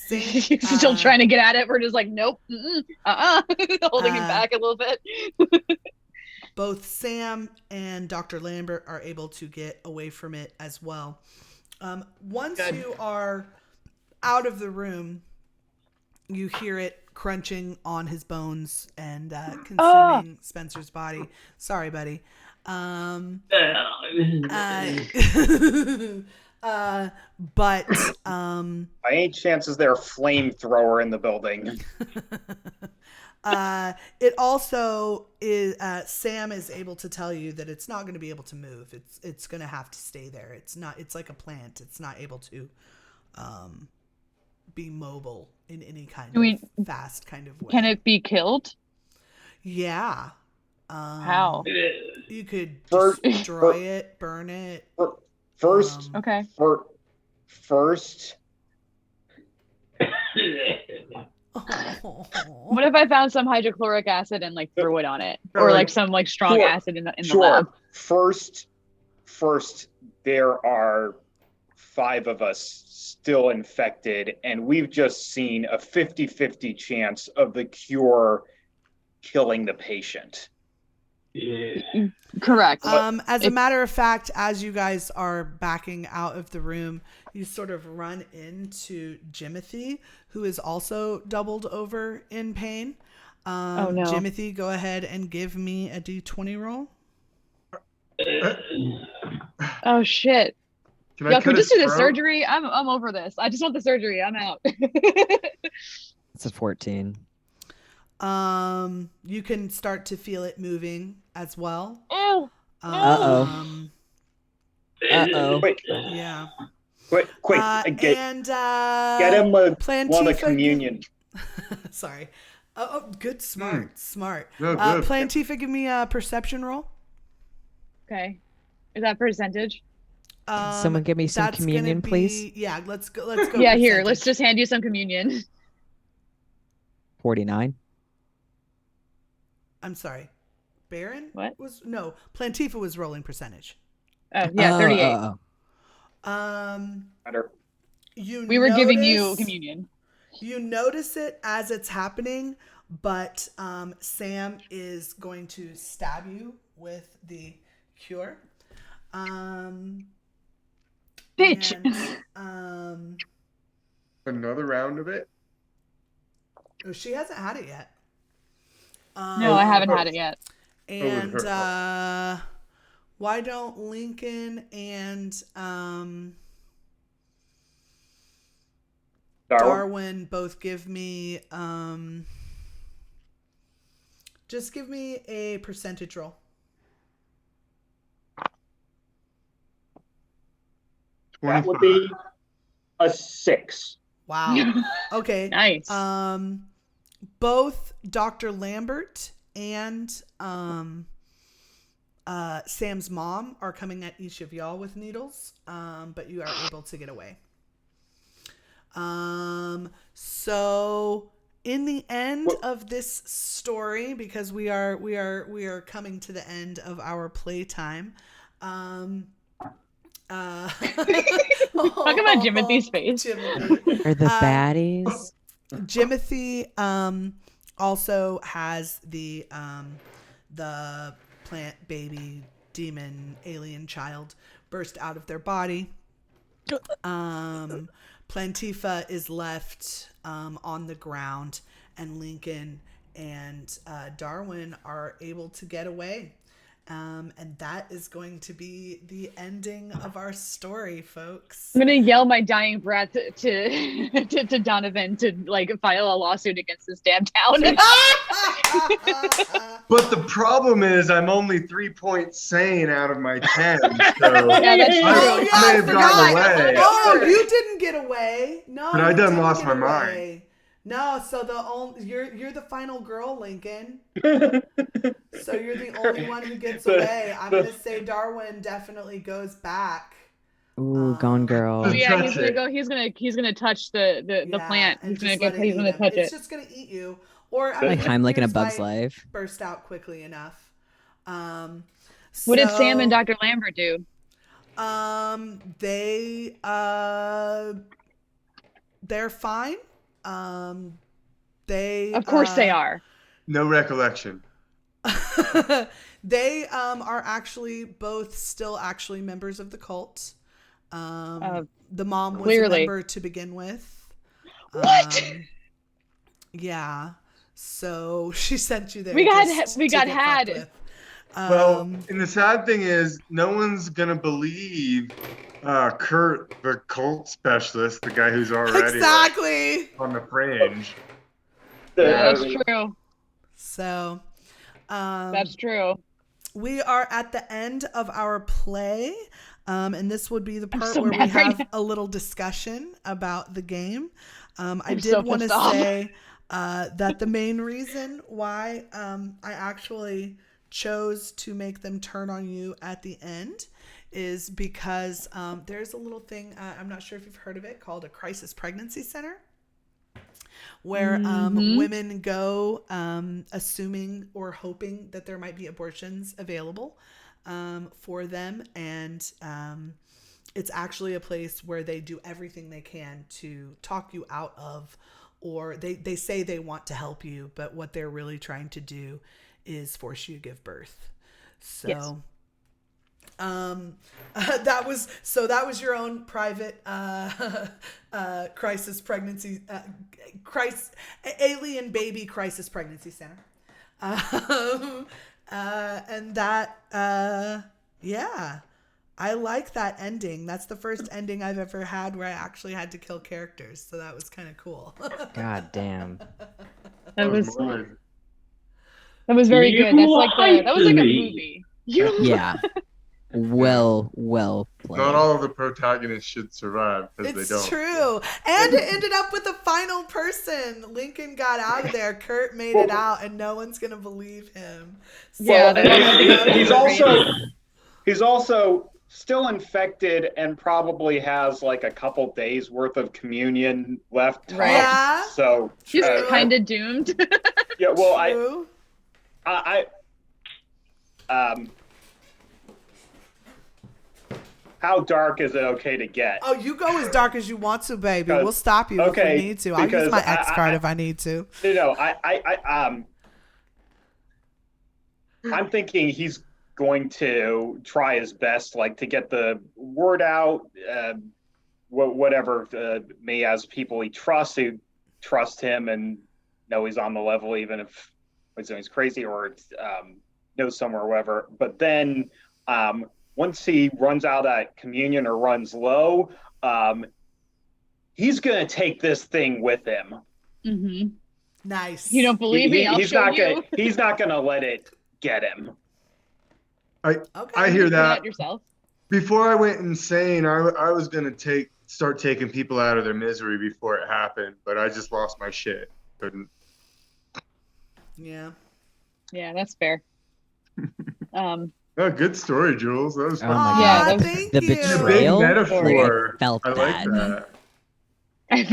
Still trying to get at it. We're just like, nope. Holding him back a little bit. Both Sam and Dr. Lambert are able to get away from it as well. Once you are out of the room, you hear it crunching on his bones and consuming Spencer's body. Sorry, buddy. But by any chance is there a flamethrower in the building? It also is Sam is able to tell you that it's not going to be able to move. It's going to have to stay there. It's like a plant. It's not able to be mobile in any kind of fast kind of way. Can it be killed? Yeah. How? You could destroy it, burn it. First. Okay. First. What if I found some hydrochloric acid and like threw it on it, or like some like strong acid in the lab? First, there are 5 of us still infected, and we've just seen a 50-50 chance of the cure killing the patient. Yeah. Correct. As a matter of fact, as you guys are backing out of the room, you sort of run into Jimothy, who is also doubled over in pain. Oh no. Jimothy, go ahead and give me a d20 roll. Oh shit. Can we just do the surgery? I'm over this. I just want the surgery. I'm out. It's a 14. You can start to feel it moving as well. Oh. Wait. Yeah. Quick. Get him one of the communion. Sorry. Oh, good. Smart. No, good. Plantifa, give me a perception roll. Okay. Is that percentage? Someone give me some that's gonna communion, be- please. Yeah, let's go. Let's go. Yeah, here, percentage. let's just hand you some communion. 49. I'm sorry. Baron What? Plantifa was rolling percentage. Oh, yeah, 38. Better. We were giving you notice- communion. You notice it as it's happening, but Sam is going to stab you with the cure. Bitch. And, Another round of it? oh, she hasn't had it yet. No, I haven't had it yet. And why don't Lincoln and Darwin both give me just give me a percentage roll. 25. That would be a 6. Wow. Okay. Nice. Both Dr. Lambert and Sam's mom are coming at each of y'all with needles, but you are able to get away. So in the end of this story, because we are coming to the end of our playtime. Talk about Jimothy's face. Are the baddies? Jimothy also has the plant baby demon alien child burst out of their body. Plantifa is left on the ground, and Lincoln and Darwin are able to get away. And that is going to be the ending of our story, folks. I'm gonna yell my dying breath to Donovan to like file a lawsuit against this damn town. But the problem is, I'm only 3 points sane out of my 10, so Yeah, that's true. I may have gotten away. Oh, you didn't get away. No, But I you done didn't lost get my away. No, so you're the final girl, Lincoln. So you're the only one who gets away. I'm gonna say Darwin definitely goes back. Ooh, gone girl. Oh yeah, he's gonna go. He's gonna touch the plant. and He's gonna just let it he's eat gonna him. touch It's it. just gonna eat you. Or Like Heimlich in A yours Bug's might Life. burst out quickly enough. What did Sam and Dr. Lambert do? They're fine. They Of course they are. No recollection. They are actually both still actually members of the cult. The mom was clearly. a member to begin with. What? Yeah. So she sent you there. We got just to get had. fucked with. Well, and the sad thing is, no one's gonna believe Kurt, the cult specialist, the guy who's already exactly on the fringe. Yeah, that's true. So, that's true. We are at the end of our play, and this would be the part so where we mad right have now. a little discussion about the game. I I'm did so want to pissed off. say that the main reason why I actually chose to make them turn on you at the end is because there's a little thing, I'm not sure if you've heard of it, called a crisis pregnancy center, where women go assuming or hoping that there might be abortions available for them. And it's actually a place where they do everything they can to talk you out of, or they say they want to help you, but what they're really trying to do is force you to give birth. So Yes. that was your own private crisis pregnancy alien baby crisis pregnancy center, and that yeah, I like that ending. That's the first ending I've ever had where I actually had to kill characters, so that was kind of cool. God damn. That was mine. very You good. That's like lied that was to like a me. movie. Yeah. Well played. Not all of the protagonists should survive because they It's don't. true. And it ended up with the final person. Lincoln got out of there. Kurt made it out, and no one's gonna believe him. So, Yeah, he's also still infected and probably has like a couple days worth of communion left. Right. Yeah. So She's kind of doomed. yeah. Well, True. how dark is it okay to get? Oh, you go as dark as you want to, baby. Because- We'll stop you if we need to. I'll use because my X card if I need to. I'm thinking he's going to try his best, like to get the word out, whatever me as people he trusts who trust him and know he's on the level, even if he's crazy or knows somewhere or whatever. But then once he runs out at communion or runs low, he's going to take this thing with him. Mm-hmm. Nice. You don't believe me? I'll show you. He's not going to let it get him. I hear that. Yourself. Before I went insane, I was going to start taking people out of their misery before it happened, but I just lost my shit. Couldn't. Yeah. Yeah, that's fair. Oh, good story, Jules. That was fun. Oh my Yeah, god. that The was- betrayal. Big metaphor. I felt I like that. I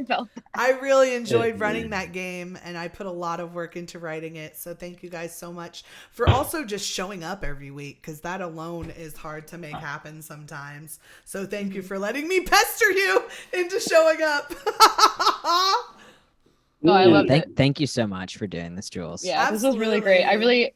felt that. I really enjoyed running that game, and I put a lot of work into writing it. So thank you guys so much for also just showing up every week, because that alone is hard to make happen sometimes. So thank you for letting me pester you into showing up. No, I loved it. Thank you so much for doing this, Jules. Yeah, this was really great. I really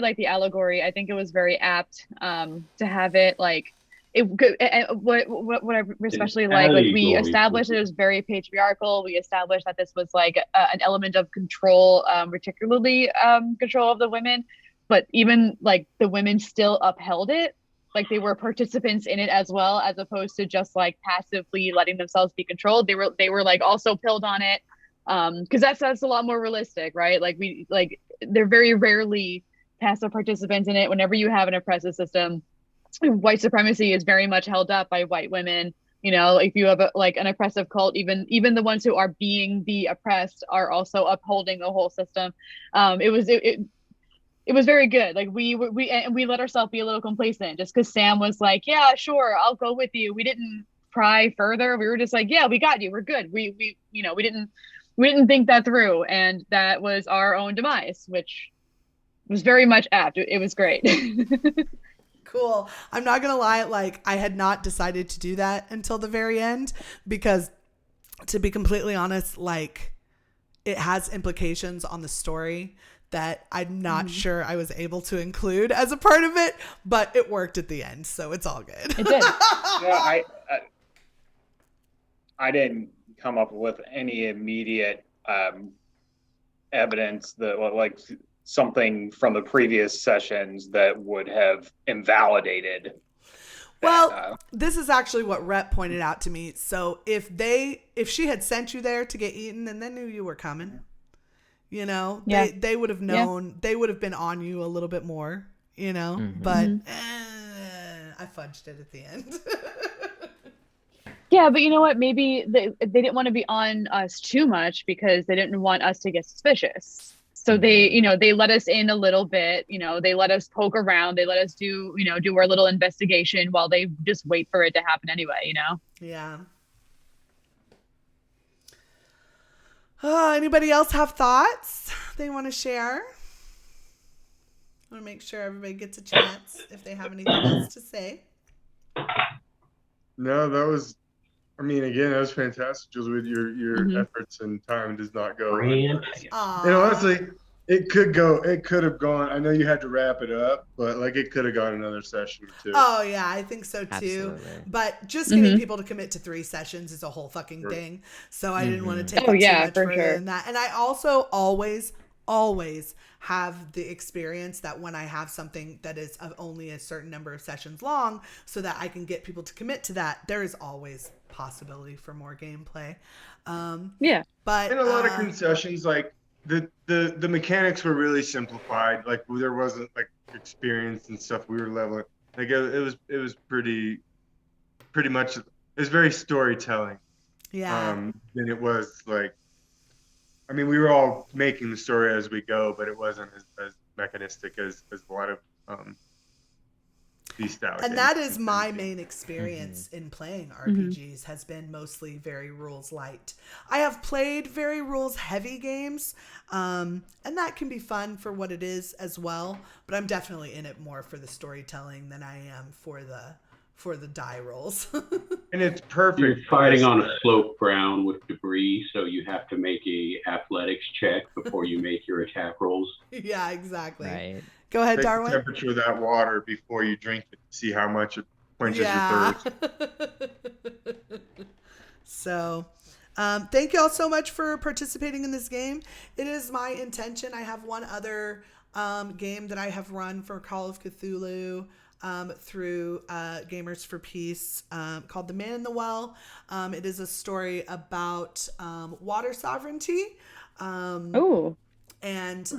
like the allegory. I think it was very apt to have it like it. What I especially like we established it was very patriarchal. We established that this was like an element of control, particularly control of the women. But even like the women still upheld it, like they were participants in it as well, as opposed to just like passively letting themselves be controlled. They were like also pilled on it. Because that's a lot more realistic, right? Like they're very rarely passive participants in it. Whenever you have an oppressive system, white supremacy is very much held up by white women. You know, if you have an oppressive cult, even the ones who are being the oppressed are also upholding the whole system. It was very good. Like we let ourselves be a little complacent just because Sam was like, yeah, sure, I'll go with you. We didn't pry further. We were just like, yeah, we got you. We're good. We didn't think that through, and that was our own demise, which was very much apt. It was great. Cool. I'm not gonna lie, like I had not decided to do that until the very end, because to be completely honest, like it has implications on the story that I'm not sure I was able to include as a part of it, but it worked at the end, so it's all good. It did. Yeah, I didn't come up with any immediate evidence that like something from the previous sessions that would have invalidated. Well, this is actually what Rhett pointed out to me. So if she had sent you there to get eaten, then they knew you were coming. You know, yeah. they would have known. They would have been on you a little bit more. You know, but I fudged it at the end. Yeah, but you know what? Maybe they didn't want to be on us too much because they didn't want us to get suspicious. So they let us in a little bit. You know, they let us poke around. They let us do our little investigation while they just wait for it to happen anyway. You know? Yeah. Anybody else have thoughts they want to share? I want to make sure everybody gets a chance if they have anything else to say. No, that was. I mean, again, that was fantastic, Jules. With your efforts and time does not go. And honestly, it could have gone. I know you had to wrap it up, but like it could have gone another session too. Oh yeah, I think so too. Absolutely. But just getting people to commit to 3 sessions is a whole fucking thing. So I didn't want to take it too much further than that. And I also always have the experience that when I have something that is of only a certain number of sessions long, so that I can get people to commit to that, there is always possibility for more gameplay. But in a lot of concessions, like the mechanics were really simplified. Like there wasn't like experience and stuff we were leveling. Like it was pretty much. It was very storytelling. Yeah. Than it was like. I mean, we were all making the story as we go, but it wasn't as mechanistic as a lot of these style And games. that is my main experience in playing RPGs has been mostly very rules light. I have played very rules heavy games, and that can be fun for what it is as well. But I'm definitely in it more for the storytelling than I am for the die rolls. And it's perfect. You're fighting on a sloped ground with debris, so you have to make a athletics check before you make your attack rolls. Yeah, exactly. Right. Go ahead, Check Darwin. the temperature of that water before you drink it to see how much it quenches your thirst. So, thank you all so much for participating in this game. It is my intention. I have one other game that I have run for Call of Cthulhu through Gamers for Peace called The Man in the Well. It is a story about water sovereignty. Oh. And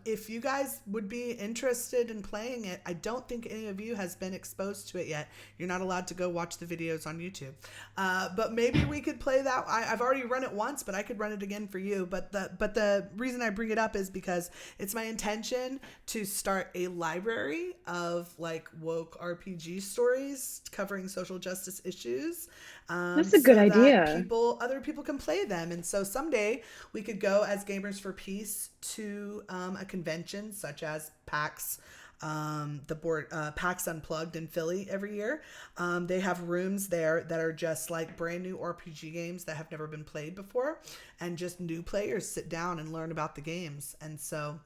if you guys would be interested in playing it, I don't think any of you has been exposed to it yet. You're not allowed to go watch the videos on YouTube. But maybe we could play that. I've already run it once, but I could run it again for you. But the reason I bring it up is because it's my intention to start a library of like woke RPG stories covering social justice issues. That's a good idea. Other people can play them. And so someday we could go as Gamers for Peace to a convention such as PAX, PAX Unplugged in Philly every year. They have rooms there that are just like brand new RPG games that have never been played before, and just new players sit down and learn about the games. And so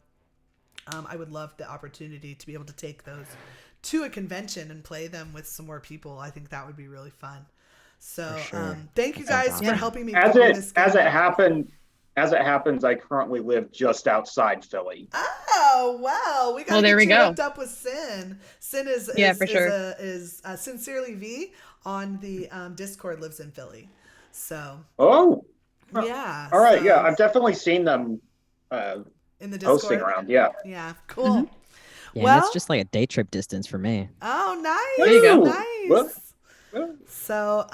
I would love the opportunity to be able to take those to a convention and play them with some more people. I think that would be really fun. So thank you guys for helping me. As it happens, I currently live just outside Philly. Oh wow, we got there we go. Hooked up with Sin. Sin is Sincerely V on the Discord, lives in Philly. So yeah. All right, yeah, I've definitely seen them in the Discord posting around. Yeah. Yeah, cool. Yeah, that's just like a day trip distance for me. Oh, nice. There you go. Nice. So,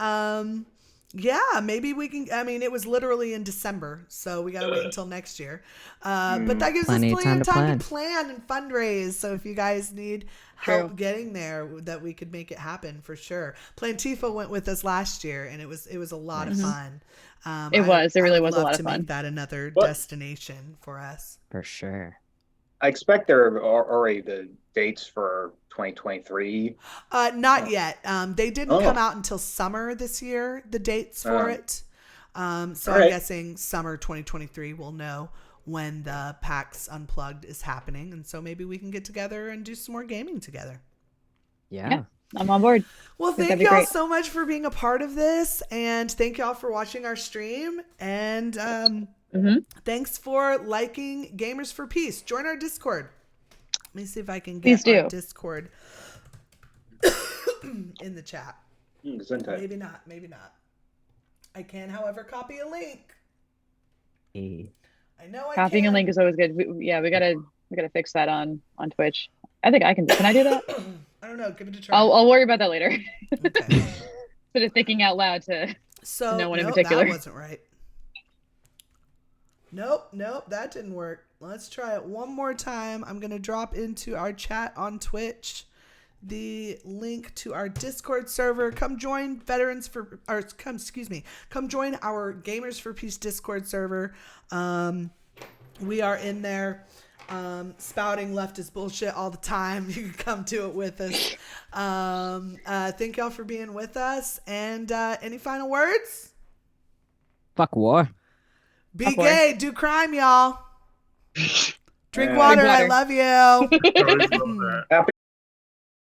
yeah, maybe we can. I mean, it was literally in December, so we got to wait until next year. But that gives us plenty of time to plan and fundraise. So if you guys need help getting there, that we could make it happen for sure. Plantifa went with us last year, and it was a lot of fun. It really was a lot of fun. Make that another destination for us. For sure. I expect there are already the dates for 2023. Not yet. They didn't come out until summer this year, the dates for it. So I'm guessing summer 2023 we'll know when the PAX Unplugged is happening. And so maybe we can get together and do some more gaming together. Yeah, I'm on board. Well, thank y'all so much for being a part of this. And thank y'all for watching our stream. And thanks for liking Gamers for Peace. Join our Discord. Let me see if I can get our Discord in the chat. Maybe not. I can, however, copy a link. I know copying a link is always good. We gotta fix that on Twitch. I think I can. Can I do that? I don't know. Give it a try. I'll worry about that later. Okay. Sort of thinking out loud to no one in particular. That wasn't right. Nope, that didn't work. Let's try it one more time. I'm going to drop into our chat on Twitch the link to our Discord server. Come join come join our Gamers for Peace Discord server. We are in there spouting leftist bullshit all the time. You can come to it with us. Thank y'all for being with us. And any final words? Fuck war. Be gay, do crime, y'all. Drink water. I love you. Happy